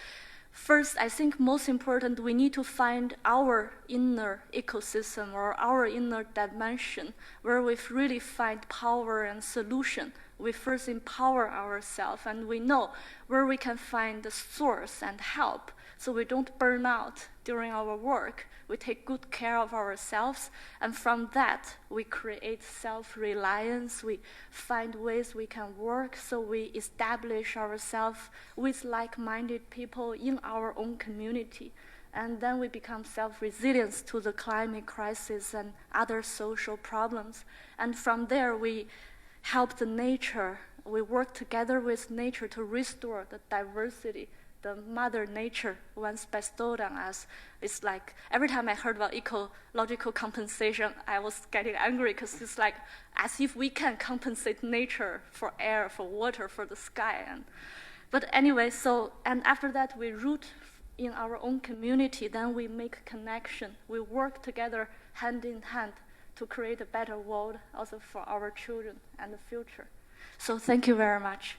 first, I think most important, we need to find our inner ecosystem or our inner dimension where we really find power and solution. We first empower ourselves, and we know where we can find the source and help, so we don't burn out during our work. We take good care of ourselves, and from that, we create self-reliance. We find ways we can work, so we establish ourselves with like-minded people in our own community. And then we become self-resilient to the climate crisis and other social problems. And from there, we help the nature. We work together with nature to restore the diversity the Mother Nature once bestowed on us. It's like every time I heard about ecological compensation, I was getting angry, because it's like as if we can compensate nature for air, for water, for the sky. But anyway, and after that we root in our own community, then we make connection. We work together hand in hand to create a better world also for our children and the future. So thank you very much.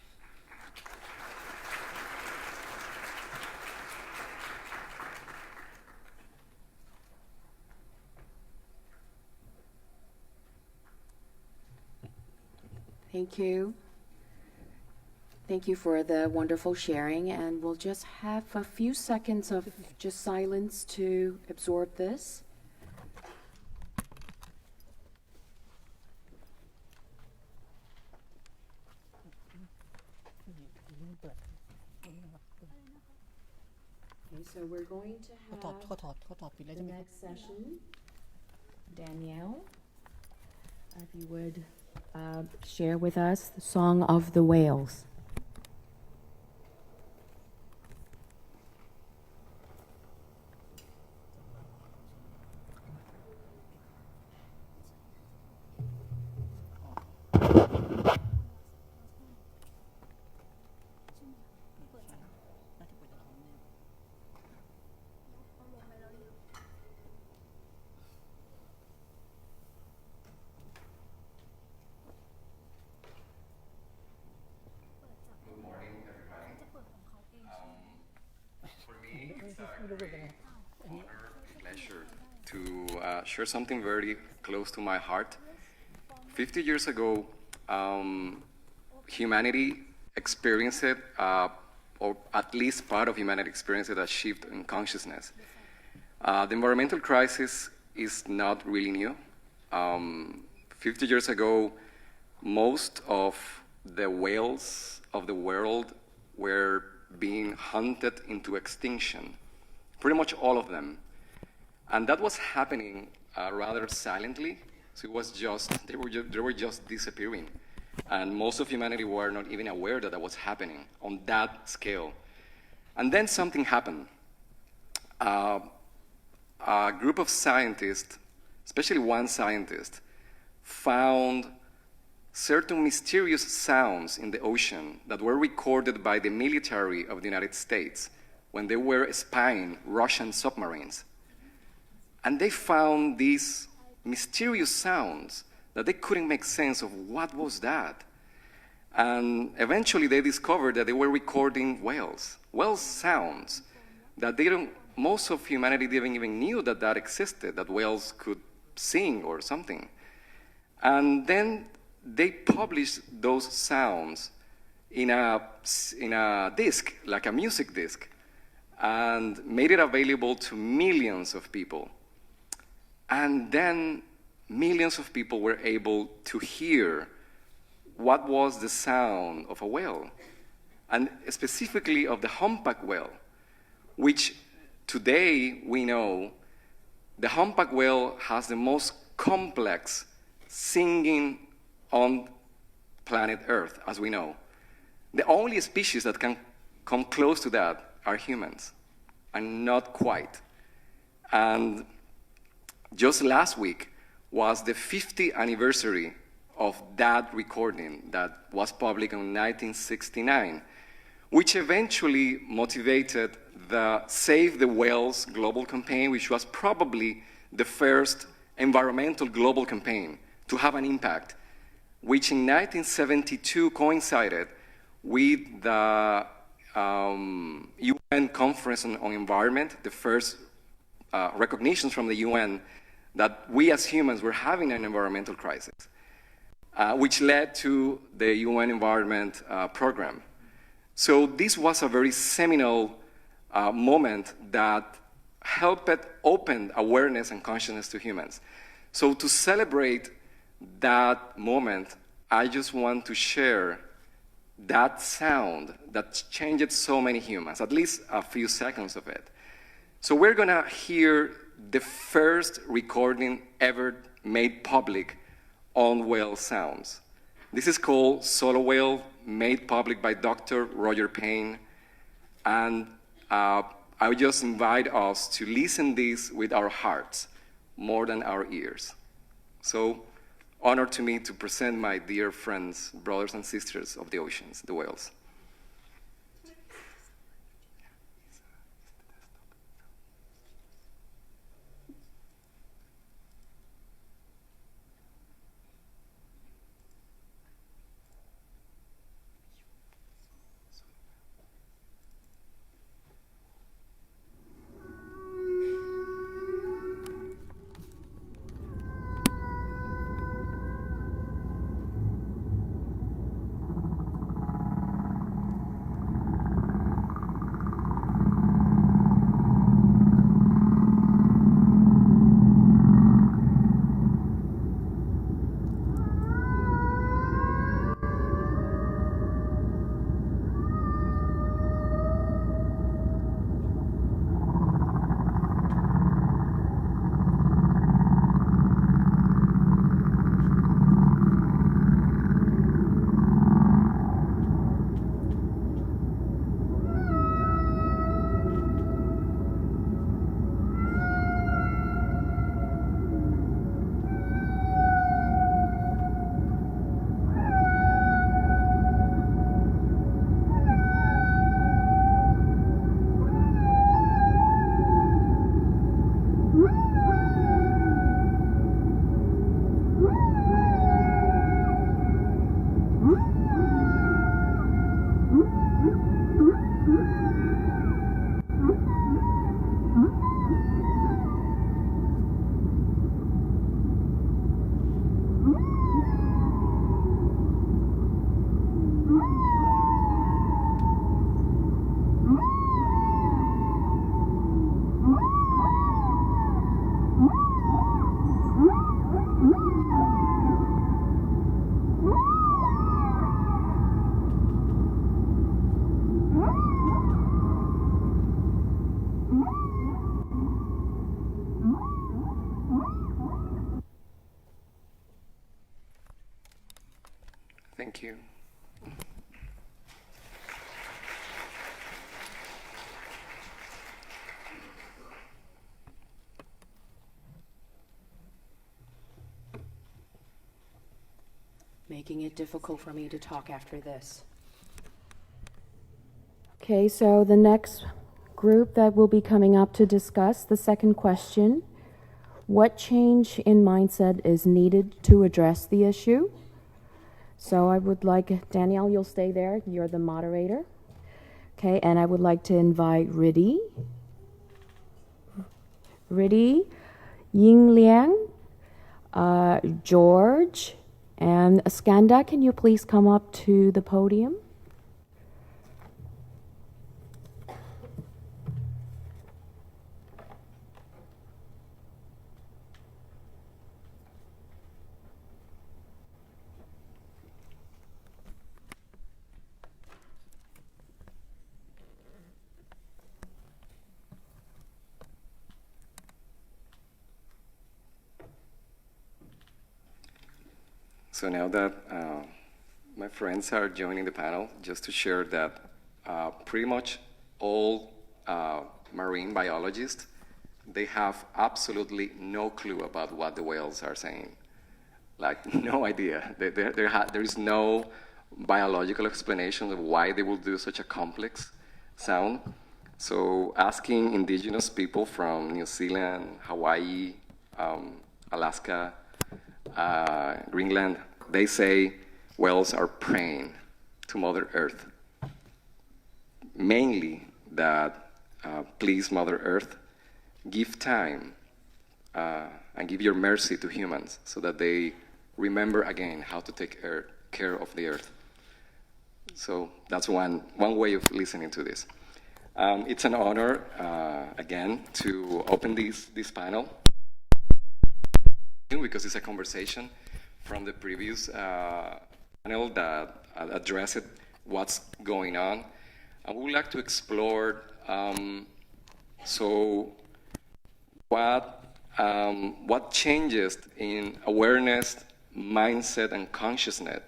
Thank you. Thank you for the wonderful sharing, and we'll just have a few seconds of just silence to absorb this. Okay, so we're going to have the next session. Danielle, if you would share with us the Song of the Whales. Pleasure to share something very close to my heart. 50 years ago, humanity experienced, or at least part of humanity experienced a shift in consciousness. The environmental crisis is not really new. 50 years ago, most of the whales of the world were being hunted into extinction, pretty much all of them. And that was happening rather silently. So it was just, they were just disappearing. And most of humanity were not even aware that that was happening on that scale. And then something happened. A group of scientists, especially one scientist, found certain mysterious sounds in the ocean that were recorded by the military of the United States when they were spying Russian submarines. And they found these mysterious sounds that they couldn't make sense of what was that. And eventually they discovered that they were recording whales sounds that most of humanity didn't even knew that that existed, that whales could sing or something. And then they published those sounds in a disc, like a music disc, and made it available to millions of people. And then millions of people were able to hear what was the sound of a whale, and specifically of the humpback whale, which today we know the humpback whale has the most complex singing on planet Earth, as we know. The only species that can come close to that are humans, and not quite. And just last week was the 50th anniversary of that recording that was published in 1969, which eventually motivated the Save the Whales global campaign, which was probably the first environmental global campaign to have an impact, which in 1972 coincided with the UN Conference on Environment, the first recognitions from the UN that we as humans were having an environmental crisis, which led to the UN Environment Program. So this was a very seminal moment that helped open awareness and consciousness to humans. So to celebrate that moment, I just want to share that sound that changed so many humans, at least a few seconds of it. So we're gonna hear the first recording ever made public on whale sounds. This is called Solo Whale, made public by Dr. Roger Payne. And I would just invite us to listen this with our hearts more than our ears. So, honor to me to present my dear friends, brothers and sisters of the oceans, the whales. making it difficult for me to talk after this. Okay, so the next group that will be coming up to discuss the second question, what change in mindset is needed to address the issue? So I would like, Danielle, you'll stay there. You're the moderator. Okay, and I would like to invite Riddhi, Ying Liang, George, and Skanda. Can you please come up to the podium? So now that my friends are joining the panel, just to share that pretty much all marine biologists, they have absolutely no clue about what the whales are saying. Like, no idea. There is no biological explanation of why they will do such a complex sound. So asking indigenous people from New Zealand, Hawaii, Alaska, Greenland, they say whales are praying to Mother Earth. Mainly that, please, Mother Earth, give time and give your mercy to humans so that they remember again how to take care of the Earth. So that's one way of listening to this. It's an honor, again, to open this panel, because it's a conversation from the previous panel that addressed what's going on. And we would like to explore what changes in awareness, mindset, and consciousness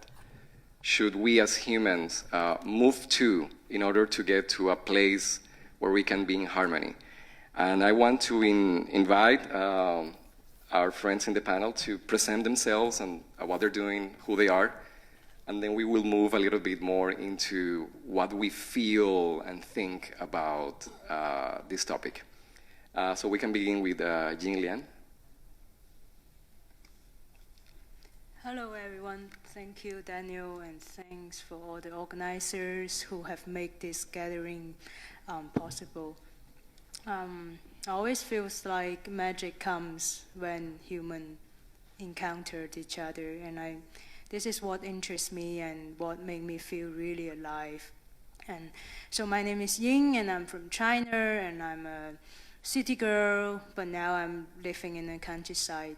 should we as humans move to in order to get to a place where we can be in harmony. And I want to invite our friends in the panel to present themselves and what they're doing, who they are, and then we will move a little bit more into what we feel and think about this topic. So we can begin with Ying Lian. Hello everyone, thank you Daniel, and thanks for all the organizers who have made this gathering possible. It always feels like magic comes when humans encounter each other, and this is what interests me and what made me feel really alive. And so my name is Ying, and I'm from China, and I'm a city girl, but now I'm living in the countryside.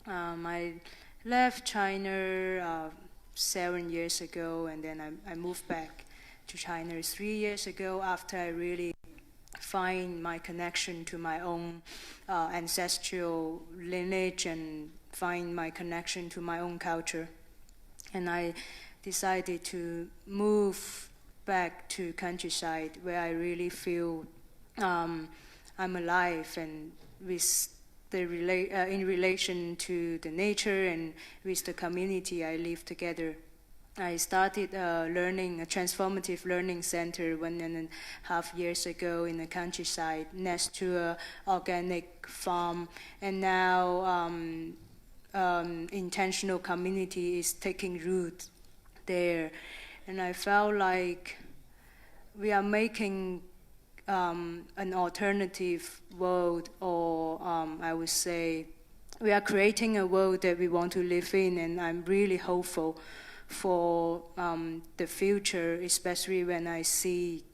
I left China 7 years ago, and then I moved back to China 3 years ago after I really find my connection to my own ancestral lineage and find my connection to my own culture. And I decided to move back to countryside where I really feel I'm alive and with in relation to the nature and with the community I live together. I started learning a transformative learning center 1.5 years ago in the countryside next to an organic farm, and now intentional community is taking root there, and I felt like we are making an alternative world, or I would say we are creating a world that we want to live in, and I'm really hopeful for the future, especially when I see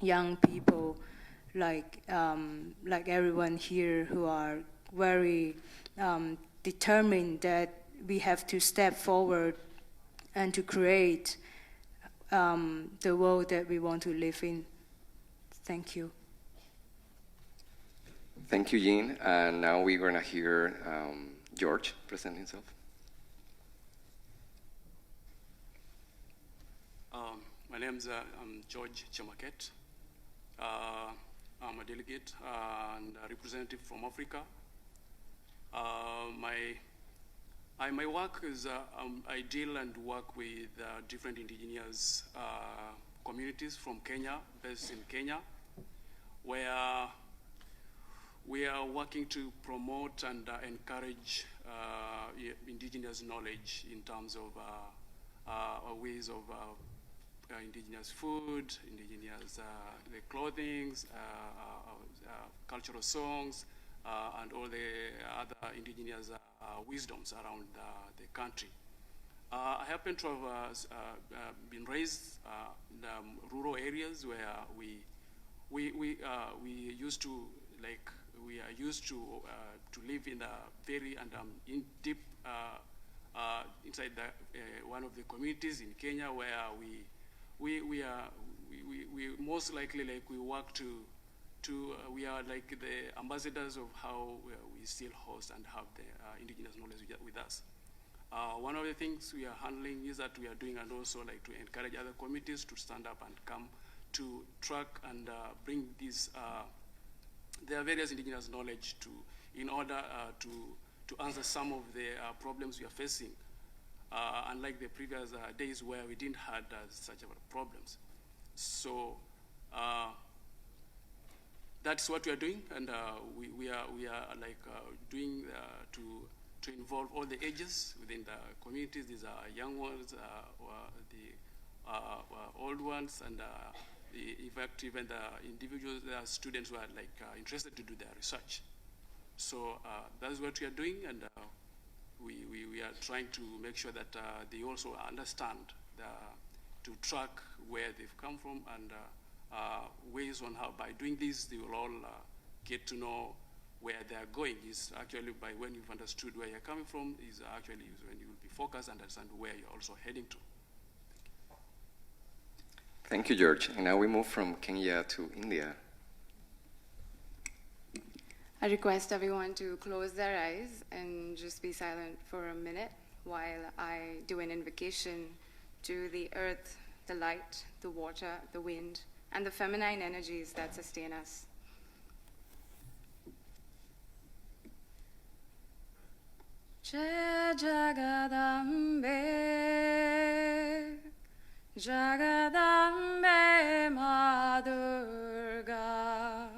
young people like everyone here who are very determined that we have to step forward and to create the world that we want to live in. Thank you. Thank you, Yin. And now we're going to hear George present himself. My name is George Chamaket. I'm a delegate and a representative from Africa. My My work is I deal and work with different indigenous communities from Kenya, based in Kenya, where we are working to promote and encourage indigenous knowledge in terms of ways of indigenous food, indigenous the clothing, cultural songs, and all the other indigenous wisdoms around the country. I happen to have been raised in rural areas where we used to live in a very in deep inside one of the communities in Kenya where we most likely we work to we are like the ambassadors of how we still host and have the indigenous knowledge with us. One of the things we are handling is that we are doing and also to encourage other communities to stand up and come to track and bring these their various indigenous knowledge in order to answer some of the problems we are facing, unlike the previous days where we didn't have such problems. So that's what we are doing, and we are doing to involve all the ages within the communities. These are young ones, the old ones, and in fact even the individuals, the students who are interested to do their research. So that's what we are doing, and we are trying to make sure that they also understand to track where they've come from and ways on how by doing this they will all get to know where they are going. Is actually by when you've understood where you're coming from is actually when you will be focused and understand where you're also heading to. Thank you, George. And now we move from Kenya to India. I request everyone to close their eyes and just be silent for a minute while I do an invocation to the earth, the light, the water, the wind, and the feminine energies that sustain us. Jai Jagadambe, Jagadambe Ma Durga,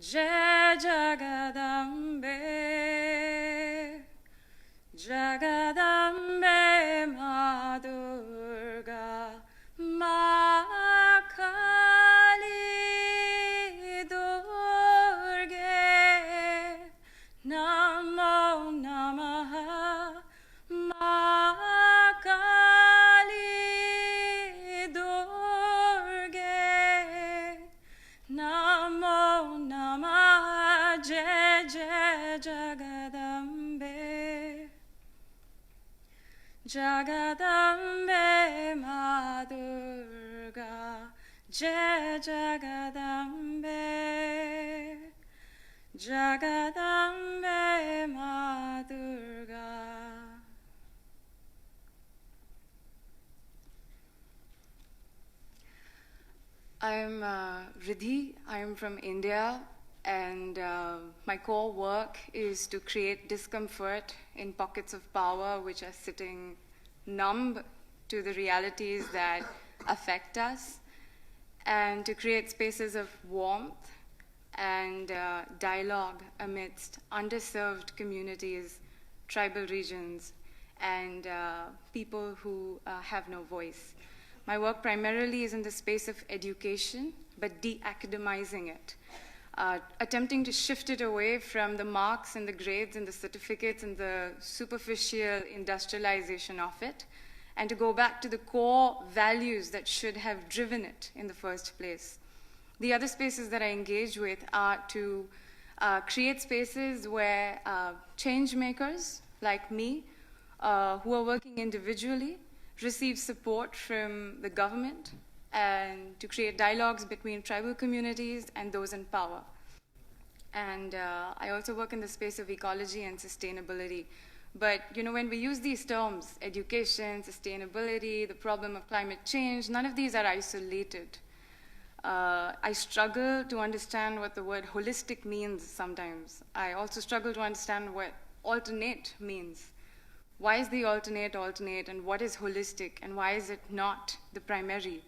Jai Jagadambe, Jagadambe Ma Durga, Ma Kali Durge, Namo Namaha, Ma Kali Durge, Namo Namaha, Jai Jai Jagadambe, Jagadambe Ma Durga, Jai Jagadambe, Jagadambe Ma Durga. I'm Riddhi. I'm from India, and my core work is to create discomfort in pockets of power which are sitting numb to the realities that affect us, and to create spaces of warmth and dialogue amidst underserved communities, tribal regions, and people who have no voice. My work primarily is in the space of education, but de-academizing it, attempting to shift it away from the marks and the grades and the certificates and the superficial industrialization of it, and to go back to the core values that should have driven it in the first place. The other spaces that I engage with are to create spaces where change makers like me, who are working individually, receive support from the government, and to create dialogues between tribal communities and those in power. And I also work in the space of ecology and sustainability. But when we use these terms, education, sustainability, the problem of climate change, none of these are isolated. I struggle to understand what the word holistic means sometimes. I also struggle to understand what alternate means. Why is the alternate, and what is holistic, and why is it not the primary?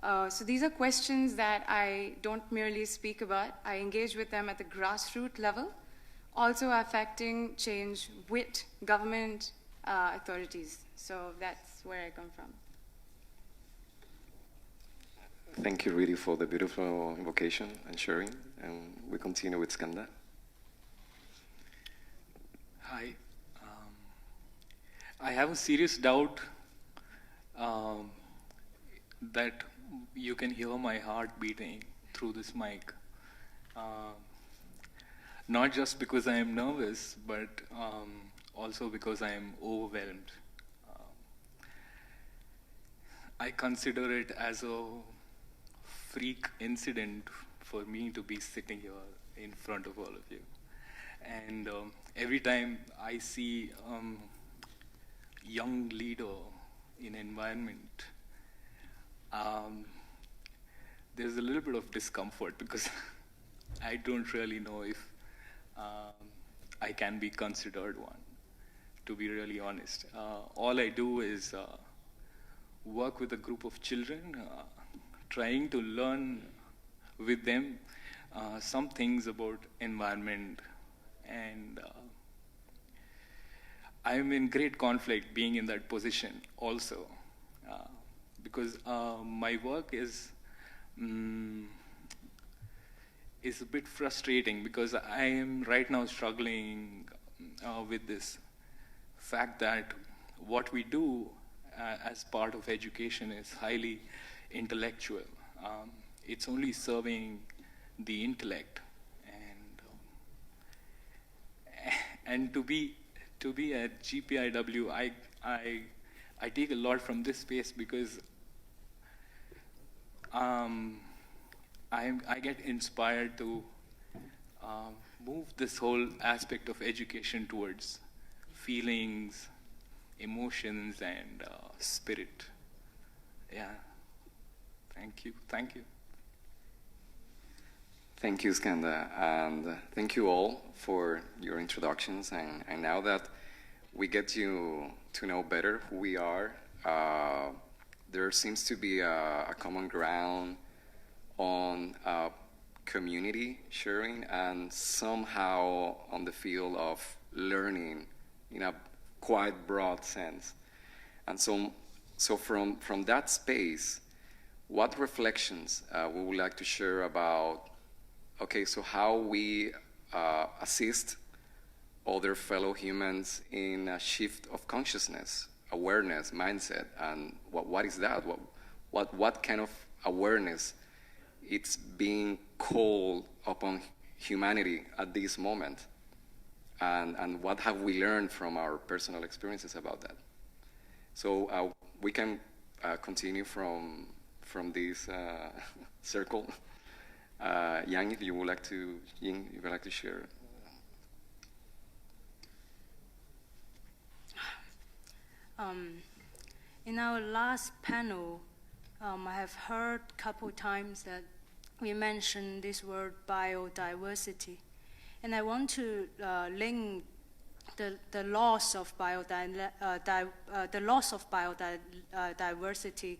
So these are questions that I don't merely speak about. I engage with them at the grassroots level, also affecting change with government authorities. So that's where I come from. Thank you, really, for the beautiful invocation and sharing. And we continue with Skanda. Hi. I have a serious doubt that you can hear my heart beating through this mic. Not just because I am nervous, but also because I am overwhelmed. I consider it as a freak incident for me to be sitting here in front of all of you. And every time I see young leader in environment, there's a little bit of discomfort because I don't really know if I can be considered one, to be really honest. All I do is work with a group of children, trying to learn with them some things about environment, and I'm in great conflict being in that position also, because my work is a bit frustrating because I am right now struggling with this fact that what we do as part of education is highly intellectual. It's only serving the intellect, and to be at GPIW, I take a lot from this space because I get inspired to move this whole aspect of education towards feelings, emotions, and spirit. Yeah. Thank you. Thank you. Thank you, Skanda, and thank you all for your introductions. And now that we get to know better who we are, there seems to be a common ground on community sharing and somehow on the field of learning in a quite broad sense. And so from that space, what reflections we would like to share about, okay, so how we assist other fellow humans in a shift of consciousness, awareness, mindset, and what is that? What kind of awareness it's being called upon humanity at this moment? And what have we learned from our personal experiences about that? So we can continue from this circle. Yang, if you would like to share. In our last panel, I have heard a couple times that we mentioned this word biodiversity, and I want to link the loss of biodiversity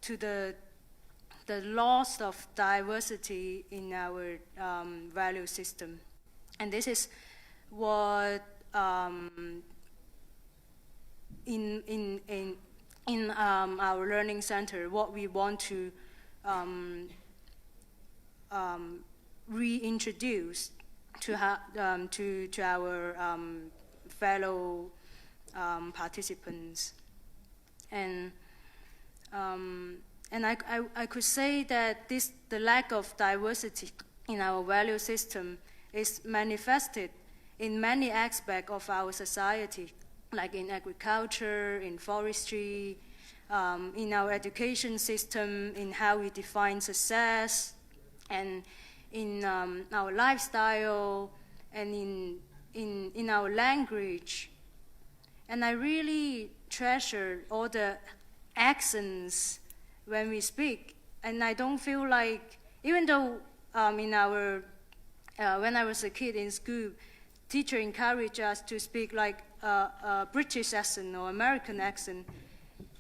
to the loss of diversity in our value system. And this is what in our learning center, what we want to reintroduce to our fellow participants. And I could say that the lack of diversity in our value system is manifested in many aspects of our society, like in agriculture, in forestry, in our education system, in how we define success, and in our lifestyle, and in our language. And I really treasure all the accents when we speak, and I don't feel like, even though when I was a kid in school, teacher encouraged us to speak like a British accent or American accent.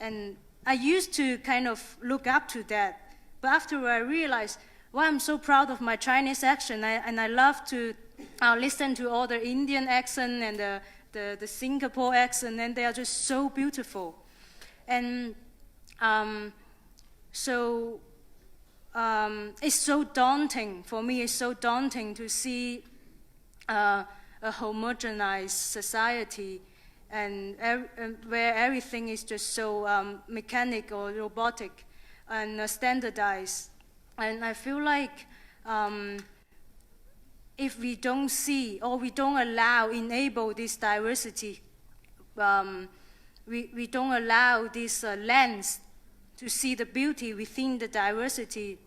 And I used to kind of look up to that. But after I realized, well, I'm so proud of my Chinese accent, and I love to listen to all the Indian accent and the Singapore accent, and they are just so beautiful. And so it's so daunting, for me it's so daunting to see a homogenized society and where everything is just so mechanical or robotic and standardized. And I feel like if we don't see or we don't enable this diversity, we don't allow this lens to see the beauty within the diversity.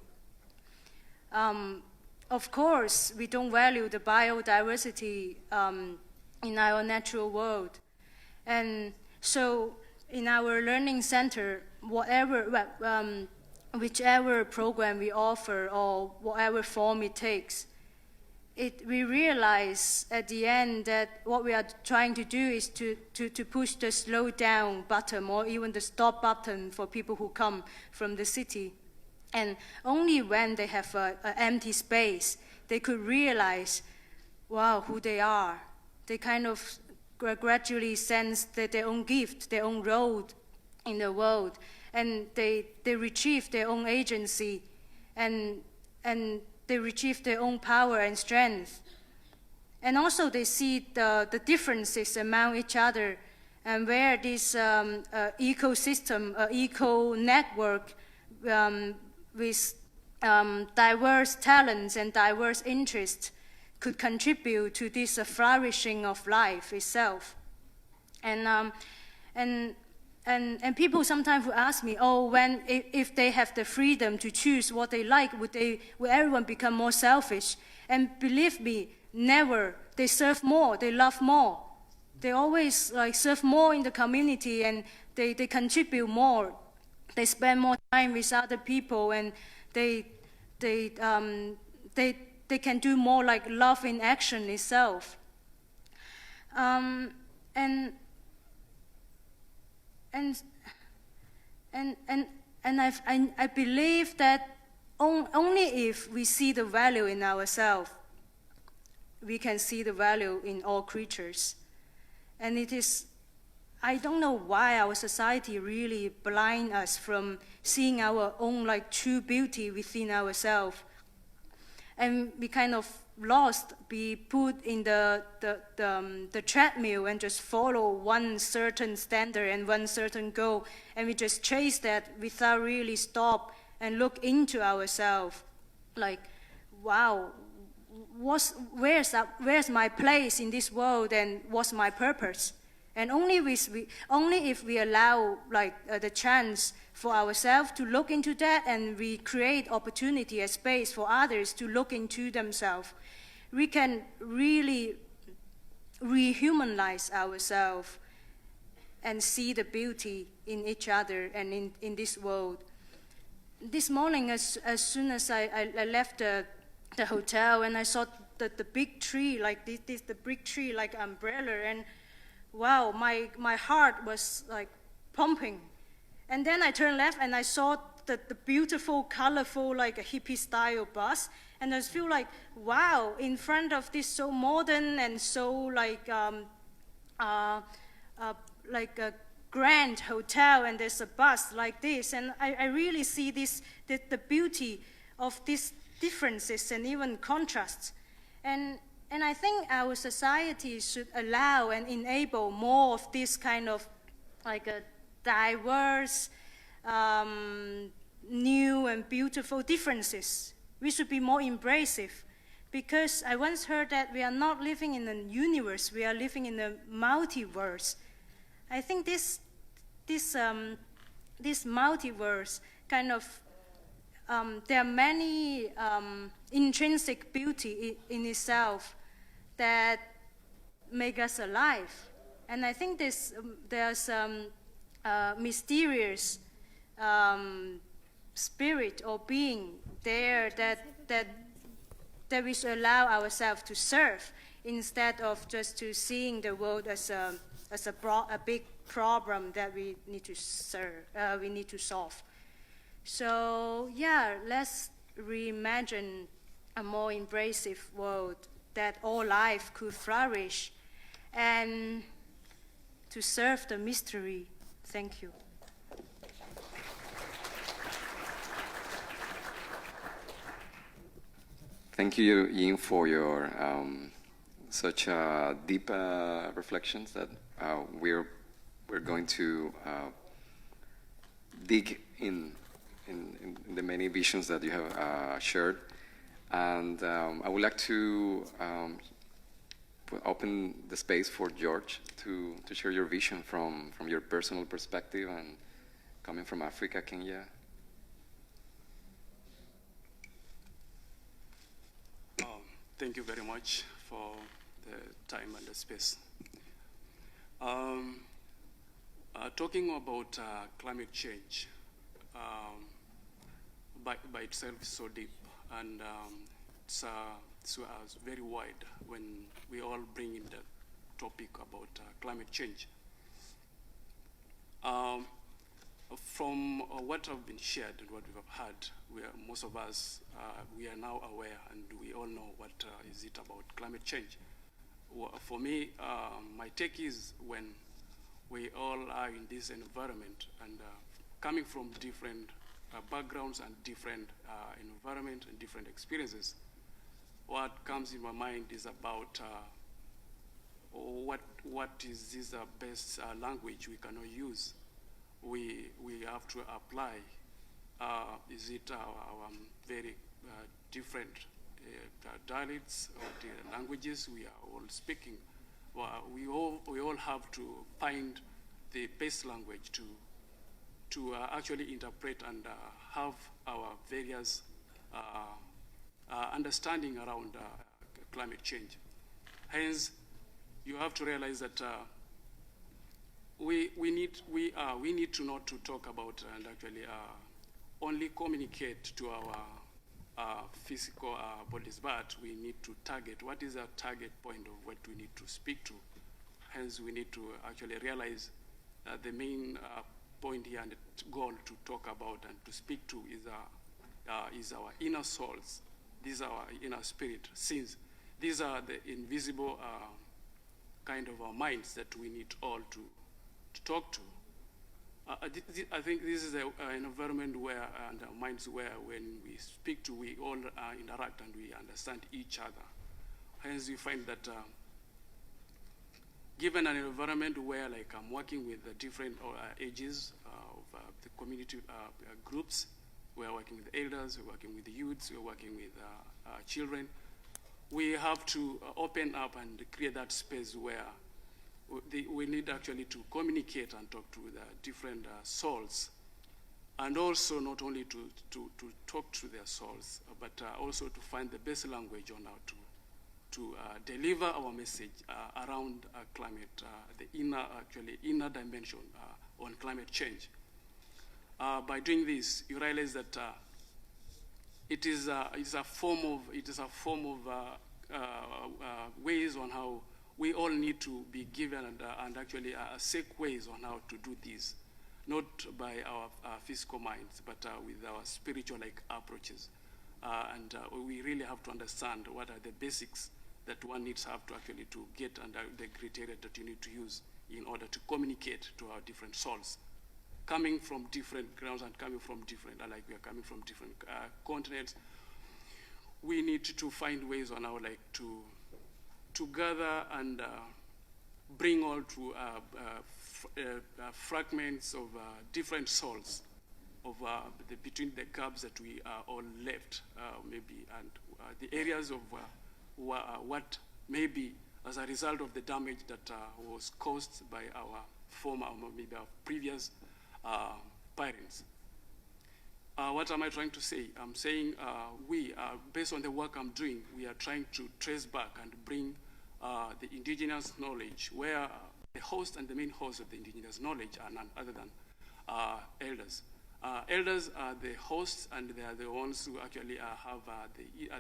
Of course, we don't value the biodiversity in our natural world. And so in our learning center, whichever program we offer or whatever form it takes, we realize at the end that what we are trying to do is to push the slow down button or even the stop button for people who come from the city. And only when they have an empty space, they could realize, wow, who they are. They kind of gradually sense that their own gift, their own role in the world, and they retrieve their own agency, and they retrieve their own power and strength. And also they see the differences among each other, and where this ecosystem, eco-network with diverse talents and diverse interests could contribute to this flourishing of life itself. And people sometimes will ask me, if they have the freedom to choose what they like, would everyone become more selfish? And believe me, never. They serve more, they love more. They always serve more in the community, and they contribute more. They spend more time with other people, and they can do more like love in action itself. And I believe that only if we see the value in ourselves, we can see the value in all creatures. And it is, I don't know why our society really blinds us from seeing our own true beauty within ourselves. And we kind of be put in the treadmill and just follow one certain standard and one certain goal, and we just chase that without really stop and look into ourselves. Like, wow, where's my place in this world, and what's my purpose? And only if we allow the chance for ourselves to look into that, and we create opportunity and space for others to look into themselves, we can really rehumanize ourselves and see the beauty in each other and in this world. This morning, as soon as I left the hotel, and I saw the big tree, the big tree like umbrella, and wow, my heart was pumping. And then I turned left and I saw the beautiful, colorful, a hippie style bus, and I feel like, wow, in front of this so modern and so a grand hotel, and there's a bus like this, and I really see the beauty of these differences and even contrasts. And I think our society should allow and enable more of this kind of a diverse, new and beautiful differences. We should be more embracive, because I once heard that we are not living in a universe, we are living in a multiverse. I think this multiverse kind of, there are many intrinsic beauty in itself that make us alive. And I think there's mysterious spirit or being there that we should allow ourselves to serve instead of just to seeing the world as a big problem that we need to solve. So yeah, let's reimagine a more embracive world that all life could flourish and to serve the mystery. Thank you. Thank you, Ying, for your such deep reflections that we're going to dig in the many visions that you have shared. And I would like to open the space for George to share your vision from your personal perspective and coming from Africa, Kenya. Thank you very much for the time and the space. Talking about climate change by itself is so deep, and it's very wide when we all bring in the topic about climate change. From what have been shared and what we have heard, most of us, we are now aware and we all know what is it about climate change. For me, my take is when we all are in this environment and coming from different backgrounds and different environment and different experiences, what comes in my mind is about what is this best language we cannot use. We have to apply. Is it our very different dialects or the languages we are all speaking? Well, we all have to find the best language to actually interpret and have our various understanding around climate change. Hence, you have to realize that we need to not to talk about and actually only communicate to our physical bodies, but we need to target what is our target point of what we need to speak to. Hence, we need to actually realize that the main point here and the goal to talk about and to speak to is our inner souls. These are our inner spirit, since these are the invisible kind of our minds that we need all to talk to. I think this is an environment where, and our minds where when we speak to, we all interact and we understand each other. Hence, you find that given an environment where, like, I'm working with the different ages of the community groups, we're working with elders, we're working with the youths, we're working with children, we have to open up and create that space where we need actually to communicate and talk to the different souls, and also not only to talk to their souls, but also to find the best language on how to deliver our message around climate, the inner dimension on climate change. By doing this, you realize that it is a form of ways on how we all need to be given and actually safe ways on how to do this, not by our physical minds, but with our spiritual approaches. And we really have to understand what are the basics that one needs to actually to get under the criteria that you need to use in order to communicate to our different souls. Coming from different grounds and coming from different, like we are coming from different continents, we need to find ways on how to gather and bring all to fragments of different souls of between the gaps that we are all left, maybe, and the areas of what maybe as a result of the damage that was caused by our former, or maybe our previous parents. What am I trying to say? I'm saying based on the work I'm doing, we are trying to trace back and bring the indigenous knowledge, where the host and the main host of the indigenous knowledge are none other than elders. Elders are the hosts, and they are the ones who actually have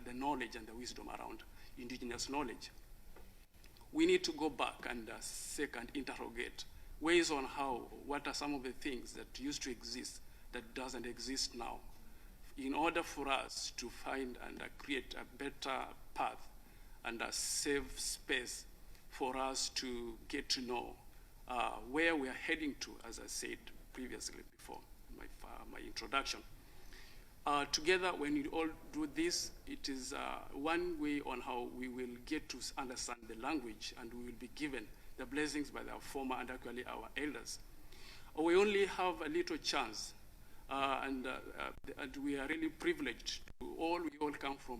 the knowledge and the wisdom around indigenous knowledge. we need to go back and second interrogate ways on what are some of the things that used to exist that doesn't exist now, in order for us to find and create a better path and a safe space for us to get to know where we are heading to, as I said previously before my introduction. Together, when we all do this, it is one way on how we will get to understand the language, and we will be given the blessings by our former and actually our elders. We only have a little chance, and we are really privileged. We all come from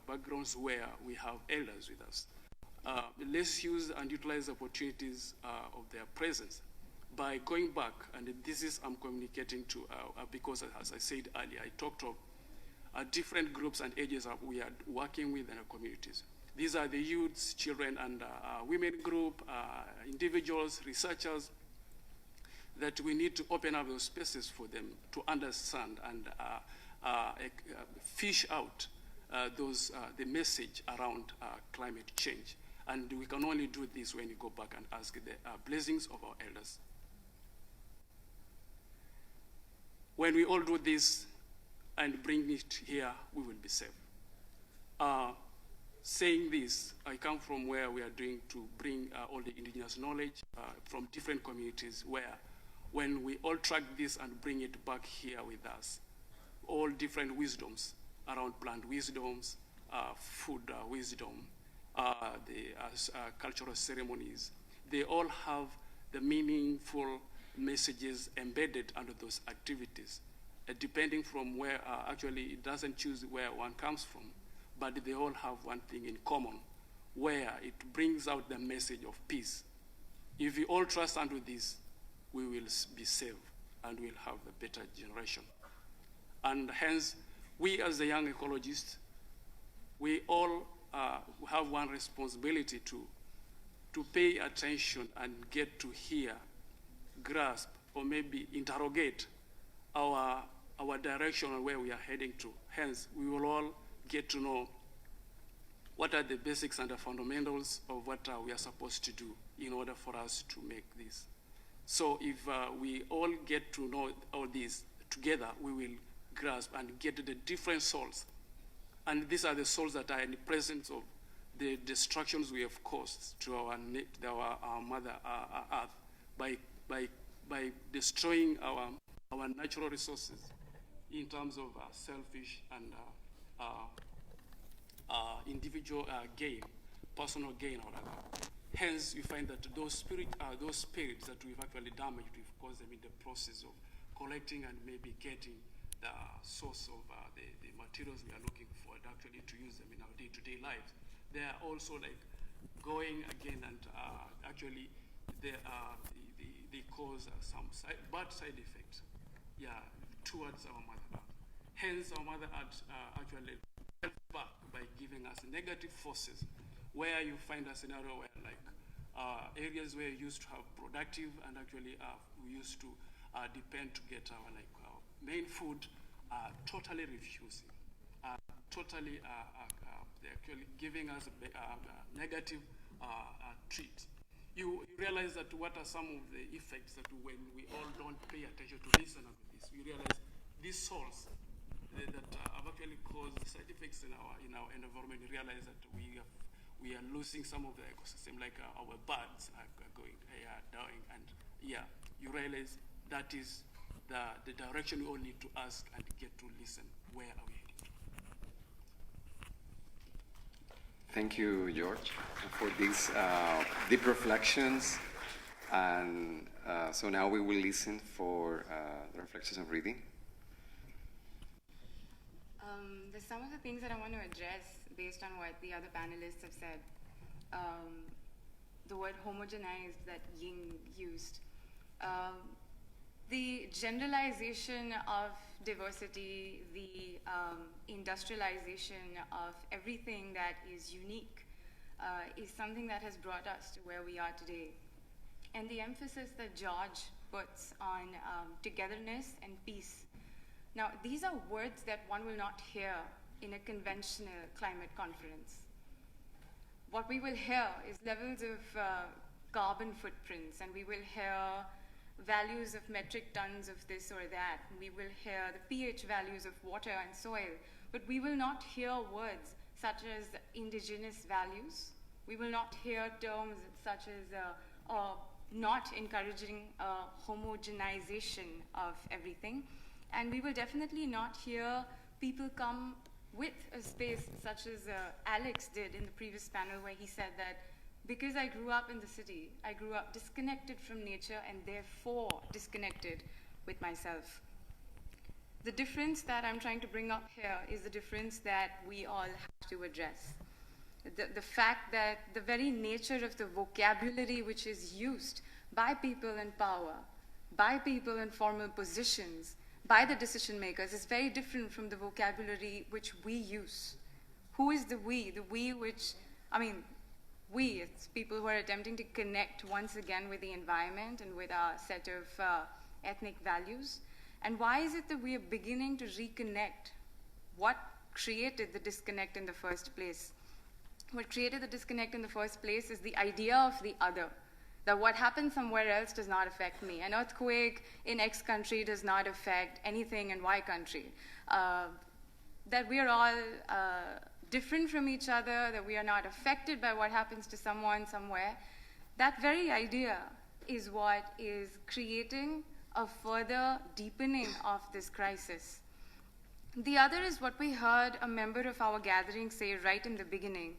backgrounds where we have elders with us. Let's use and utilize the opportunities of their presence by going back, and this is I'm communicating to, because as I said earlier, I talked of different groups and ages that we are working with in our communities. These are the youths, children, and women group, individuals, researchers, that we need to open up those spaces for them to understand and fish out the message around climate change. And we can only do this when you go back and ask the blessings of our elders. When we all do this and bring it here, we will be safe. Saying this, I come from where we are doing to bring all the indigenous knowledge from different communities, where when we all track this and bring it back here with us, all different wisdoms around plant wisdoms, food wisdom, the cultural ceremonies, they all have the meaningful messages embedded under those activities, depending from where, actually it doesn't choose where one comes from, but they all have one thing in common, where it brings out the message of peace. If we all trust under this, we will be safe and we'll have a better generation. And hence, we as the young ecologists, we all have one responsibility to pay attention and get to hear, grasp, or maybe interrogate our direction and where we are heading to. Hence, we will all get to know what are the basics and the fundamentals of what we are supposed to do in order for us to make this. So if we all get to know all this together, we will grasp and get the different souls. And these are the souls that are in the presence of the destructions we have caused to our Mother Earth by destroying our natural resources in terms of selfish and individual gain, personal gain, or other. Hence, you find that those spirits that we've actually damaged, we've caused them in the process of collecting and maybe getting the source of the materials we are looking for, and actually to use them in our day-to-day lives. They are also like going again and actually they cause some bad side effects, towards our Mother Earth. Hence, our Mother Earth actually helps back by giving us negative forces, where you find a scenario where like areas where you used to have productive and actually we used to depend to get our main food, totally refusing, totally they're actually giving us a negative treat. You realize that what are some of the effects that when we all don't pay attention to listen to this, we realize these souls that have actually caused side effects in our environment. You realize that we are losing some of the ecosystem, like our birds are going dying, and you realize that is the direction we all need to ask and get to listen. Where are we heading to? Thank you, George, for these deep reflections. And so now we will listen for the reflections of reading. There's some of the things that I want to address based on what the other panelists have said. The word homogenized that Ying used. The generalization of diversity, the industrialization of everything that is unique is something that has brought us to where we are today. And the emphasis that George puts on togetherness and peace. Now, these are words that one will not hear in a conventional climate conference. what we will hear is levels of carbon footprints, and we will hear values of metric tons of this or that, and we will hear the pH values of water and soil, but we will not hear words such as indigenous values. We will not hear terms such as not encouraging homogenization of everything, and we will definitely not hear people come with a space such as Alex did in the previous panel, where he said that because I grew up in the city, I grew up disconnected from nature and therefore disconnected with myself. The difference that I'm trying to bring up here is the difference that we all have to address. The fact that the very nature of the vocabulary which is used by people in power, by people in formal positions, by the decision makers is very different from the vocabulary which we use. Who is the we? The we which, we, it's people who are attempting to connect once again with the environment and with our set of ethnic values. And why is it that we are beginning to reconnect? What created the disconnect in the first place? What created the disconnect in the first place is the idea of the other. That what happens somewhere else does not affect me. An earthquake in X country does not affect anything in Y country. That we are all different from each other, that we are not affected by what happens to someone somewhere. That very idea is what is creating a further deepening of this crisis. The other is what we heard a member of our gathering say right in the beginning.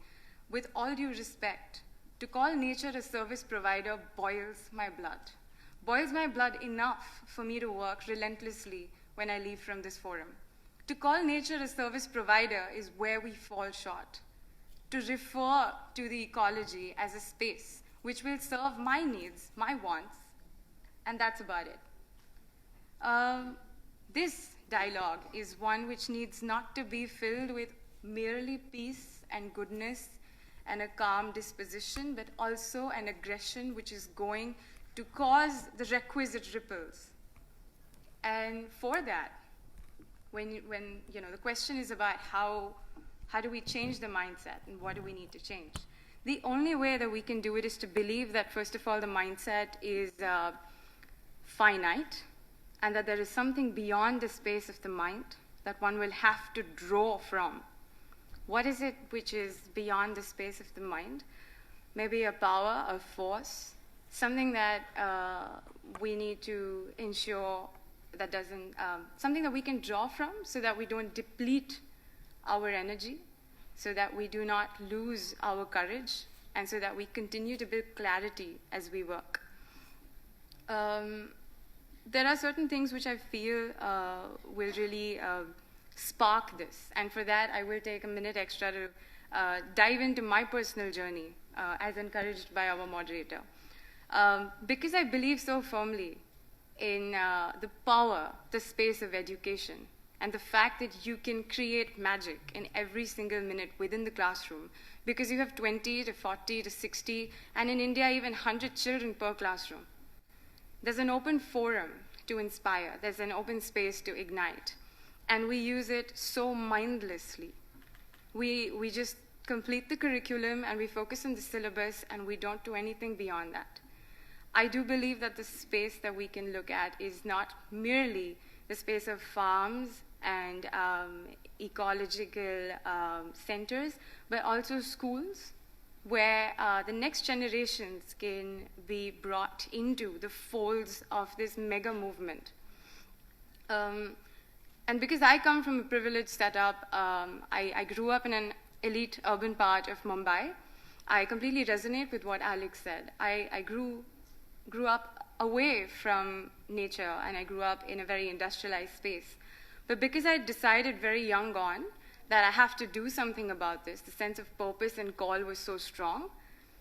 With all due respect, to call nature a service provider boils my blood. Boils my blood enough for me to work relentlessly when I leave from this forum. To call nature a service provider is where we fall short. To refer to the ecology as a space which will serve my needs, my wants, and that's about it. This dialogue is one which needs not to be filled with merely peace and goodness and a calm disposition, but also an aggression which is going to cause the requisite ripples. And for that, when the question is about how do we change the mindset and what do we need to change, the only way that we can do it is to believe that, first of all, the mindset is finite, and that there is something beyond the space of the mind that one will have to draw from. What is it which is beyond the space of the mind? Maybe a power, a force, something that we need to ensure that doesn't, something that we can draw from so that we don't deplete our energy, so that we do not lose our courage, and so that we continue to build clarity as we work. There are certain things which I feel will really spark this, and for that I will take a minute extra to dive into my personal journey as encouraged by our moderator, because I believe so firmly in the power, the space of education, and the fact that you can create magic in every single minute within the classroom, because you have 20 to 40 to 60, and in India even 100 children per classroom. There's an open forum to inspire, there's an open space to ignite, and we use it so mindlessly. We just complete the curriculum and we focus on the syllabus and we don't do anything beyond that. I do believe that the space that we can look at is not merely the space of farms and ecological centers, but also schools, where the next generations can be brought into the folds of this mega movement. And because I come from a privileged setup, I grew up in an elite urban part of Mumbai. I completely resonate with what Alex said. I grew up away from nature, and I grew up in a very industrialized space. But because I decided very young on that I have to do something about this, the sense of purpose and call was so strong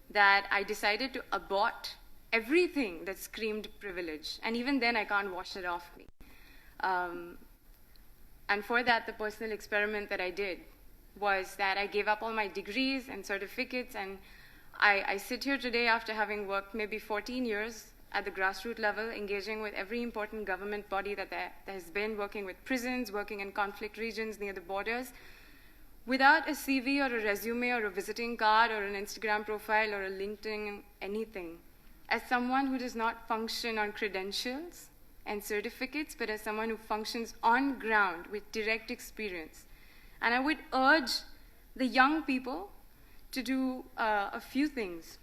that I decided to abort everything that screamed privilege. And even then, I can't wash it off me. And for that, the personal experiment that I did was that I gave up all my degrees and certificates, and I sit here today after having worked maybe 14 years at the grassroots level, engaging with every important government body that there has been, working with prisons, working in conflict regions near the borders, without a CV or a resume or a visiting card or an Instagram profile or a LinkedIn, anything, as someone who does not function on credentials and certificates, but as someone who functions on ground with direct experience. And I would urge the young people to do a few things.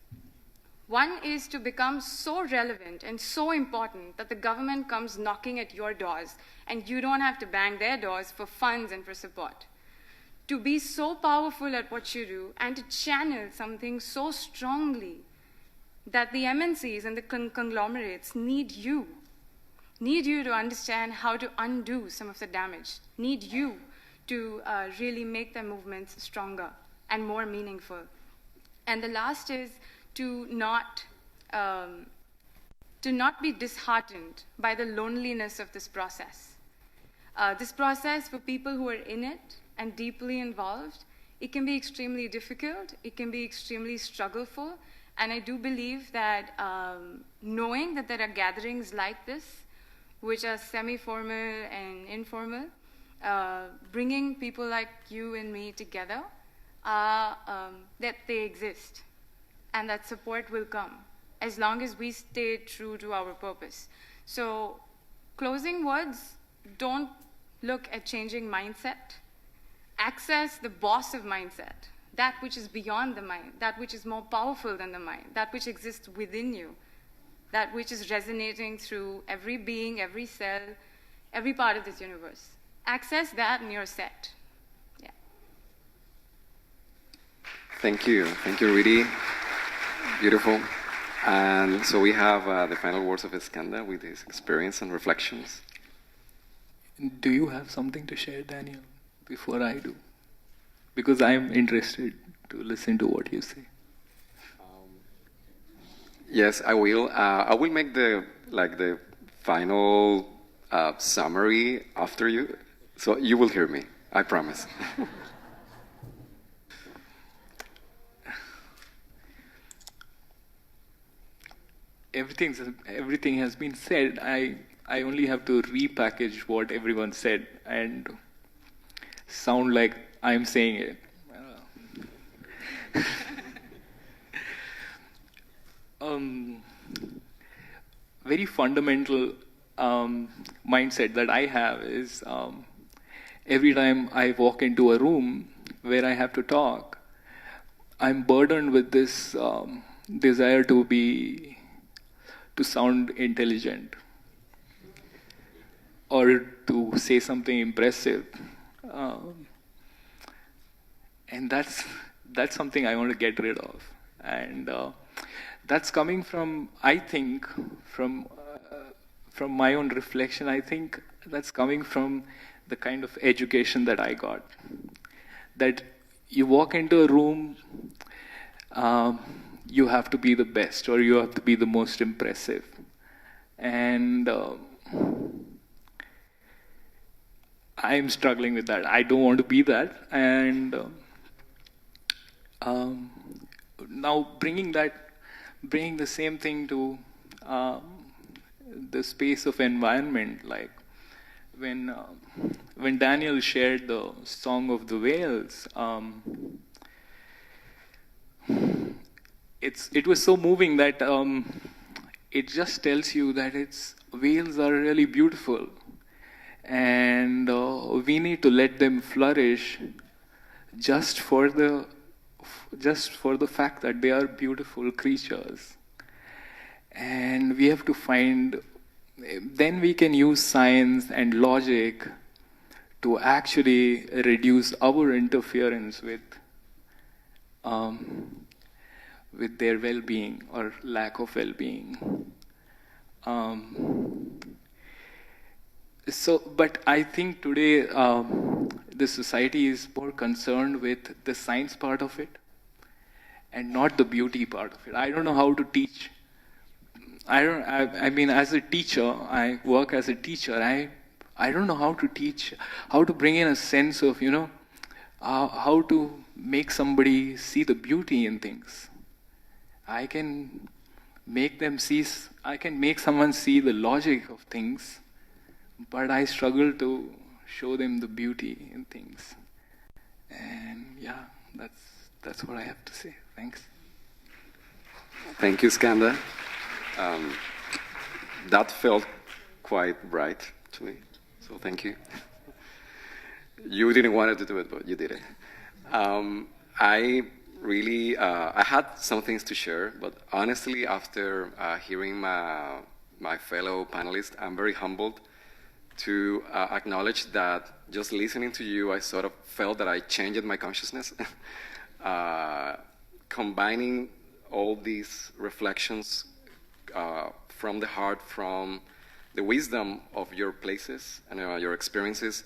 One is to become so relevant and so important that the government comes knocking at your doors and you don't have to bang their doors for funds and for support. To be so powerful at what you do and to channel something so strongly that the MNCs and the conglomerates need you to understand how to undo some of the damage, need you to really make their movements stronger and more meaningful. And the last is to not be disheartened by the loneliness of this process. This process, for people who are in it and deeply involved, it can be extremely difficult, it can be extremely struggleful, and I do believe that knowing that there are gatherings like this, which are semi-formal and informal, bringing people like you and me together, that they exist, and that support will come as long as we stay true to our purpose. So, closing words, don't look at changing mindset. Access the boss of mindset, that which is beyond the mind, that which is more powerful than the mind, that which exists within you, that which is resonating through every being, every cell, every part of this universe. Access that and you're set. Yeah. Thank you, Ridi. Beautiful. And so we have the final words of Iskandar with his experience and reflections. Do you have something to share, Daniel, before I do? Because I am interested to listen to what you say. Yes, I will. I will make the final summary after you, so you will hear me. I promise. Everything has been said. I only have to repackage what everyone said and sound like I'm saying it. Very fundamental mindset that I have is every time I walk into a room where I have to talk, I'm burdened with this desire to sound intelligent or to say something impressive, and that's something I want to get rid of, and that's coming from, I think, from my own reflection. I think that's coming from the kind of education that I got. That you walk into a room, you have to be the best or you have to be the most impressive. And I'm struggling with that. I don't want to be that. And now bringing the same thing to the space of environment, like when Daniel shared the Song of the Whales, it was so moving that it just tells you that whales are really beautiful, and we need to let them flourish just for the fact that they are beautiful creatures. And we have to then we can use science and logic to actually reduce our interference with their well-being or lack of well-being. But I think today the society is more concerned with the science part of it and not the beauty part of it. I don't know how to teach. I mean, as a teacher, I work as a teacher. I don't know how to teach, how to bring in a sense of, how to make somebody see the beauty in things. I can make someone see the logic of things, but I struggle to show them the beauty in things. And yeah, that's what I have to say. Thanks. Thank you, Skanda. That felt quite right to me, so thank you. You didn't want to do it, but you did it. I really, I had some things to share, but honestly, after hearing my fellow panelists, I'm very humbled to acknowledge that just listening to you, I sort of felt that I changed my consciousness. Combining all these reflections from the heart, from the wisdom of your places and your experiences.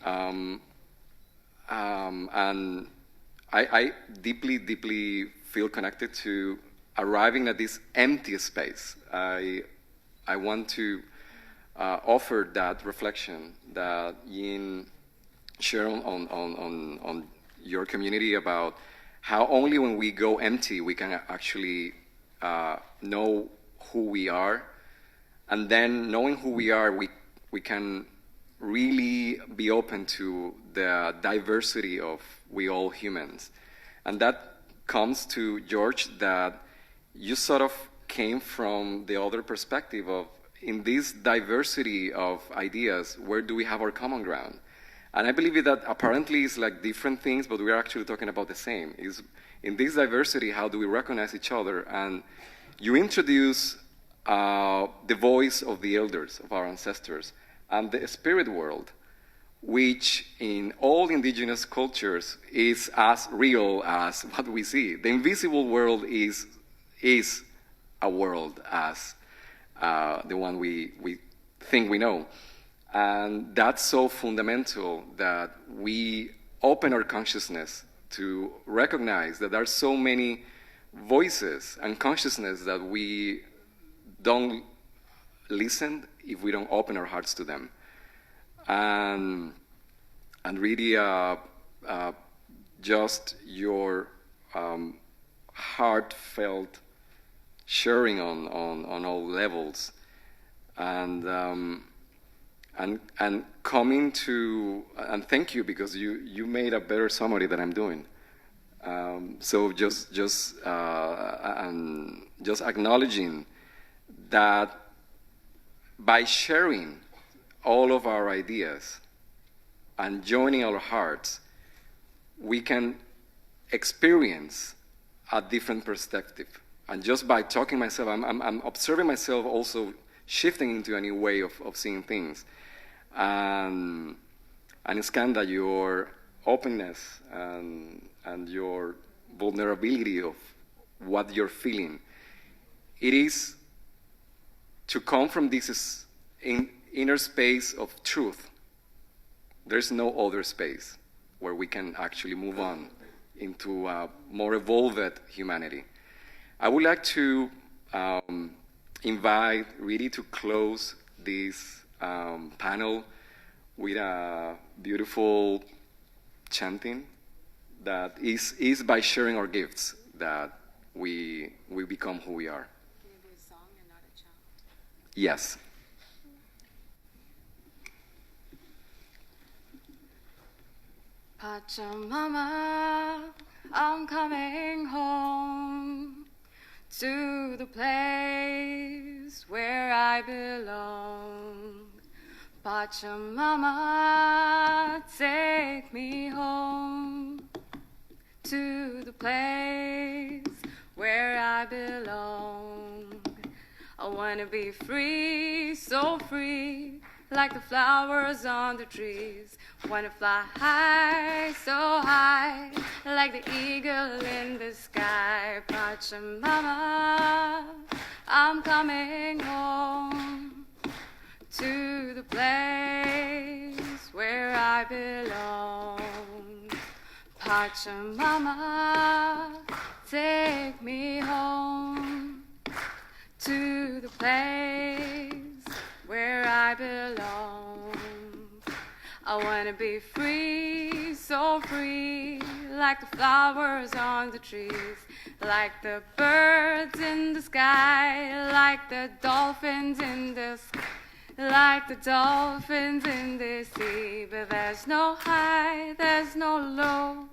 And I deeply, deeply feel connected to arriving at this empty space. I want to offer that reflection that Yin shared on your community about how only when we go empty we can actually know who we are, and then knowing who we are, we can really be open to the diversity of we all humans. And that comes to George, that you sort of came from the other perspective of, in this diversity of ideas, where do we have our common ground? And I believe that apparently it's like different things, but we're actually talking about the same. Is in this diversity, how do we recognize each other? And you introduce the voice of the elders, of our ancestors, and the spirit world, which in all indigenous cultures is as real as what we see. The invisible world is a world as the one we think we know. And that's so fundamental that we open our consciousness to recognize that there are so many voices and consciousness that we don't listen if we don't open our hearts to them. And really just your heartfelt sharing on all levels, and coming to, and thank you, because you made a better summary than I'm doing. So just acknowledging that by sharing all of our ideas and joining our hearts, we can experience a different perspective. And just by talking myself, I'm observing myself also shifting into a new way of seeing things. And Skanda, your openness and your vulnerability of what you're feeling, it is to come from this inner space of truth. There's no other space where we can actually move on into a more evolved humanity. I would like to invite Riti to close this panel with a beautiful chanting that is by sharing our gifts that we become who we are. Can you do a song and not a chant? Yes. Pachamama, I'm coming home to the place where I belong. Pachamama, take me home to the place where I belong. I wanna be free, so free, like the flowers on the trees. Wanna fly high, so high, like the eagle in the sky. Pachamama, I'm coming home to the place where I belong. Pachamama, take me home to the place where I belong. I wanna be free, so free, like the flowers on the trees, like the birds in the sky, like the dolphins in the like the dolphins in the sea. But there's no high, there's no low,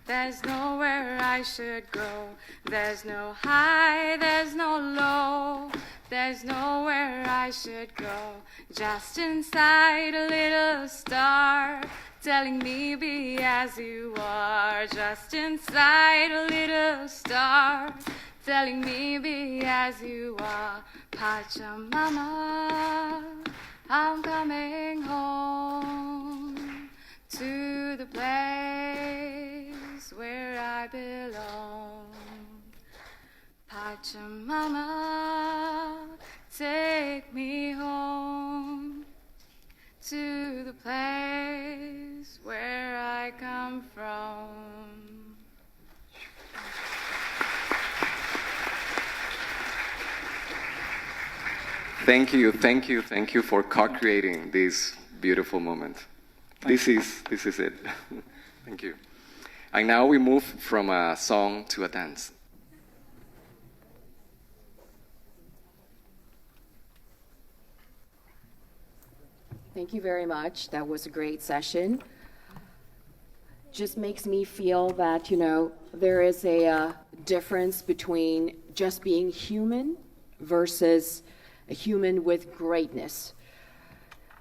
there's nowhere I should go. There's no high, there's no low, there's nowhere I should go. Just inside a little star, telling me be as you are. Just inside a little star, telling me be as you are. Pachamama, I'm coming home to the place where I belong. Pachamama, take me home to the place where I come from. Thank you for co-creating this beautiful moment. This is it. Thank you. And now we move from a song to a dance. Thank you very much. That was a great session. Just makes me feel that, there is a difference between just being human versus a human with greatness.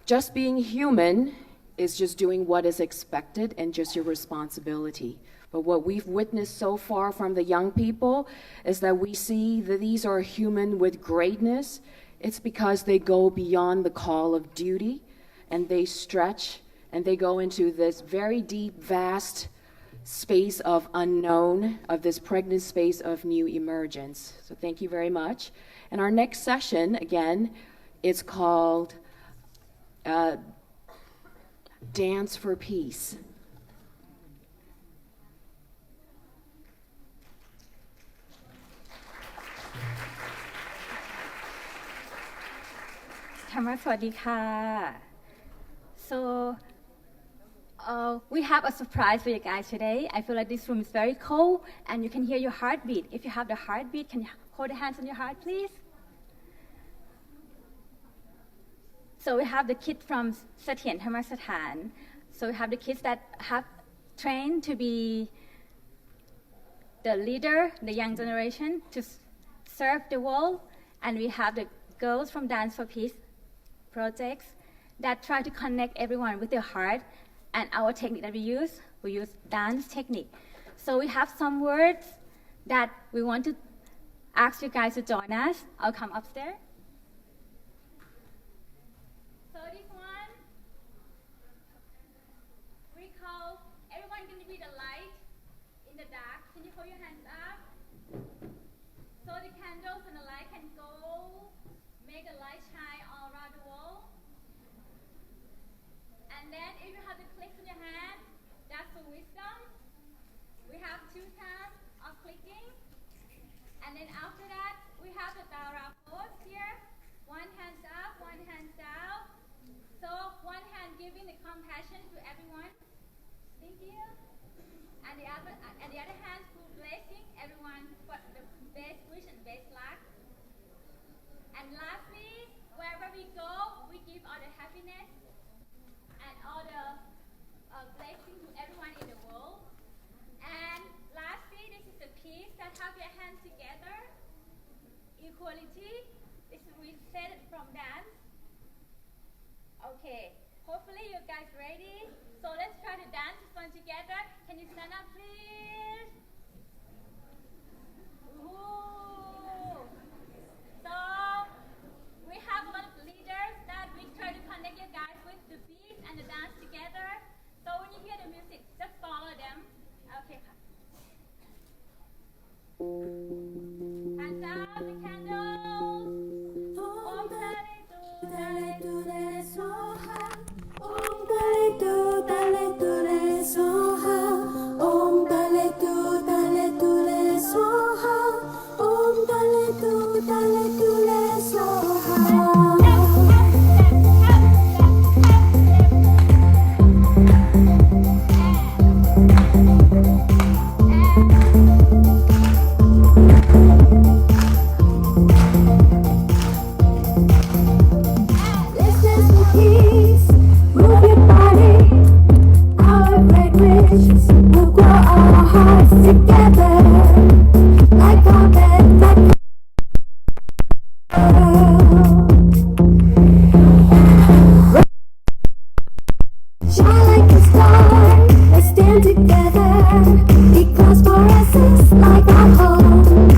Just being human is just doing what is expected and just your responsibility. But what we've witnessed so far from the young people is that we see that these are human with greatness. It's because they go beyond the call of duty and they stretch and they go into this very deep, vast space of unknown, of this pregnant space of new emergence. So thank you very much. And our next session, again, is called Dance for Peace. So we have a surprise for you guys today. I feel like this room is very cold and you can hear your heartbeat. If you have the heartbeat, can you hold your hands on your heart, please? So we have the kids from Satien Dharma Satan. So we have the kids that have trained to be the leader, the young generation, to serve the world. And we have the girls from Dance for Peace projects that try to connect everyone with their heart. And our technique that we use dance technique. So we have some words that we want to ask you guys to join us. I'll come upstairs. So this one, we call, everyone going to be the light in the dark. Can you hold your hands up? So the candles and the light can go, make the light shine all around the world. And then if you have the clicks in your hand, that's for wisdom. We have 2 times of clicking. And then after that, we have the Dara pose here. 1 hand up, 1 hand down. So 1 hand giving the compassion to everyone. Thank you. And the other hand for blessing everyone for the best wish and best luck. And lastly, wherever we go, we give all the happiness and all the blessing to everyone in the world. And lastly, this is the peace that have your hands together. Equality. This is we said it from dance. Okay. Hopefully you guys ready. So let's try to dance this one together. Can you stand up, please? Ooh. So we have a lot of leaders that we try to connect you guys with the beat and the dance together. So when you hear the music, just follow them. Okay. Hands up, the candles. Om Tare Ture Soha. Om Tare Ture Soha. Om Tare Ture Soha. Om Tare Ture Soha. We'll grow our hearts together like carpet that shine like a star. Let's stand together because for us it's like our home.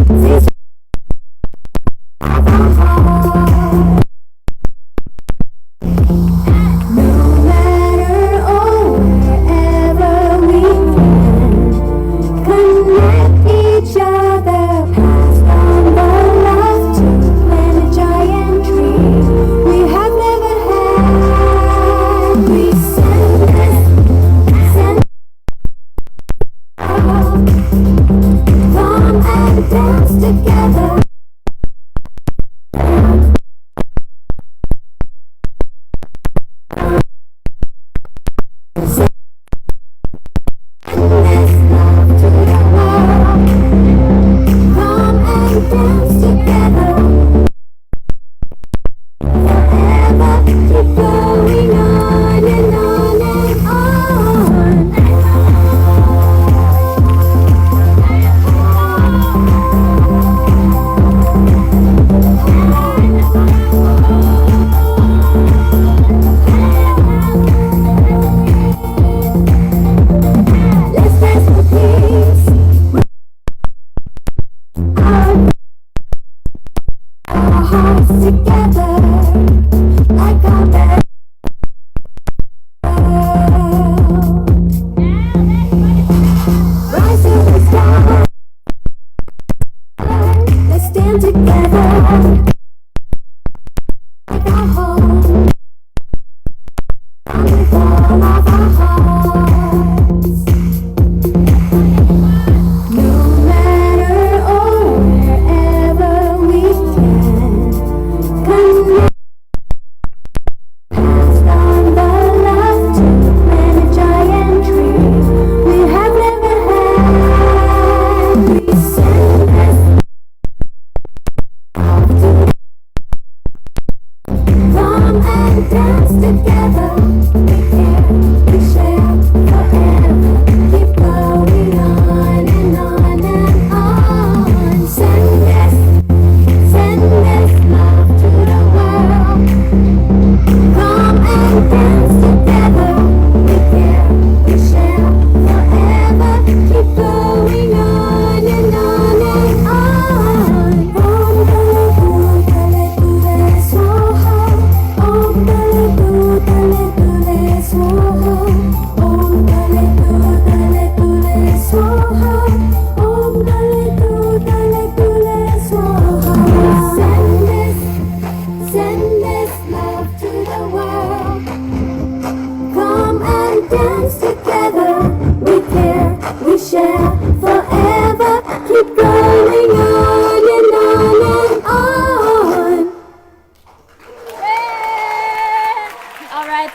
Please have our heart. No matter or wherever we can connect each other, pass down the love to plant a giant tree we have never had. We send come and dance together.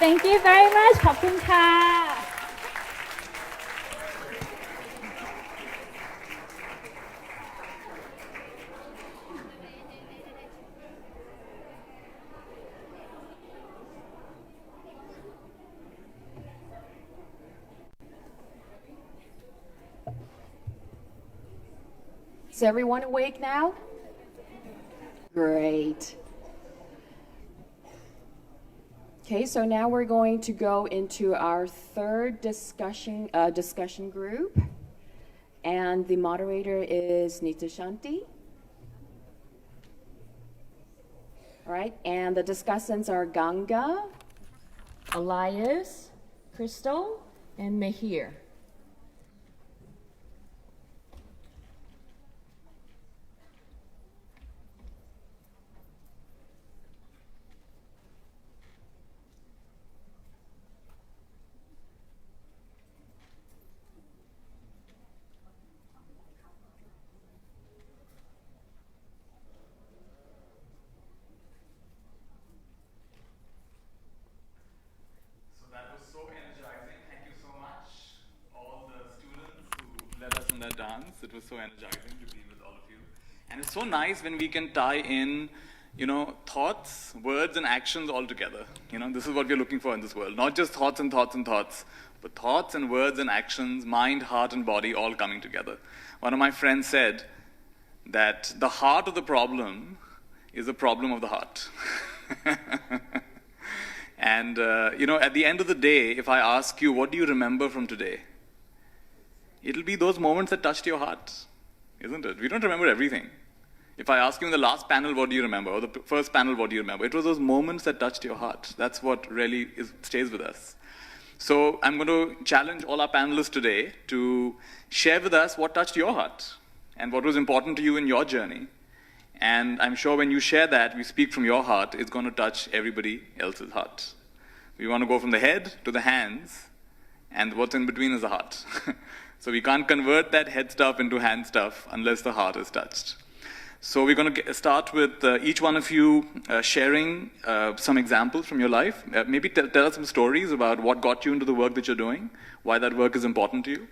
Thank you very much ขอบคุณค่ะ Is everyone awake now? Great. Okay, so now we're going to go into our third discussion group, and the moderator is Nitashanti. All right, and the discussants are Ganga, Elias, Crystal, and Mehir. It was so energizing to be with all of you. And it's so nice when we can tie in, thoughts, words, and actions all together. This is what we're looking for in this world. Not just thoughts and thoughts and thoughts, but thoughts and words and actions, mind, heart, and body all coming together. One of my friends said that the heart of the problem is a problem of the heart. And, at the end of the day, if I ask you, what do you remember from today? It'll be those moments that touched your heart, isn't it? We don't remember everything. If I ask you in the last panel, what do you remember? Or the first panel, what do you remember? It was those moments that touched your heart. That's what really stays with us. So I'm going to challenge all our panelists today to share with us what touched your heart and what was important to you in your journey. And I'm sure when you share that, we speak from your heart, it's going to touch everybody else's heart. We want to go from the head to the hands, and what's in between is the heart. So we can't convert that head stuff into hand stuff unless the heart is touched. So we're going to start with each one of you sharing some examples from your life. Maybe tell us some stories about what got you into the work that you're doing, why that work is important to you.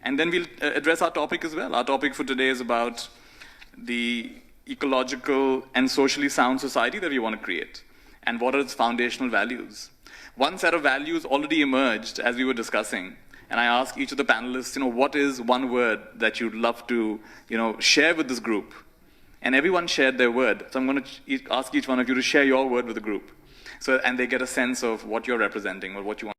And then we'll address our topic as well. Our topic for today is about the ecological and socially sound society that we want to create, and what are its foundational values. One set of values already emerged as we were discussing, and I asked each of the panelists, what is one word that you'd love to, share with this group? And everyone shared their word. So I'm going to ask each one of you to share your word with the group. And they get a sense of what you're representing or what you want.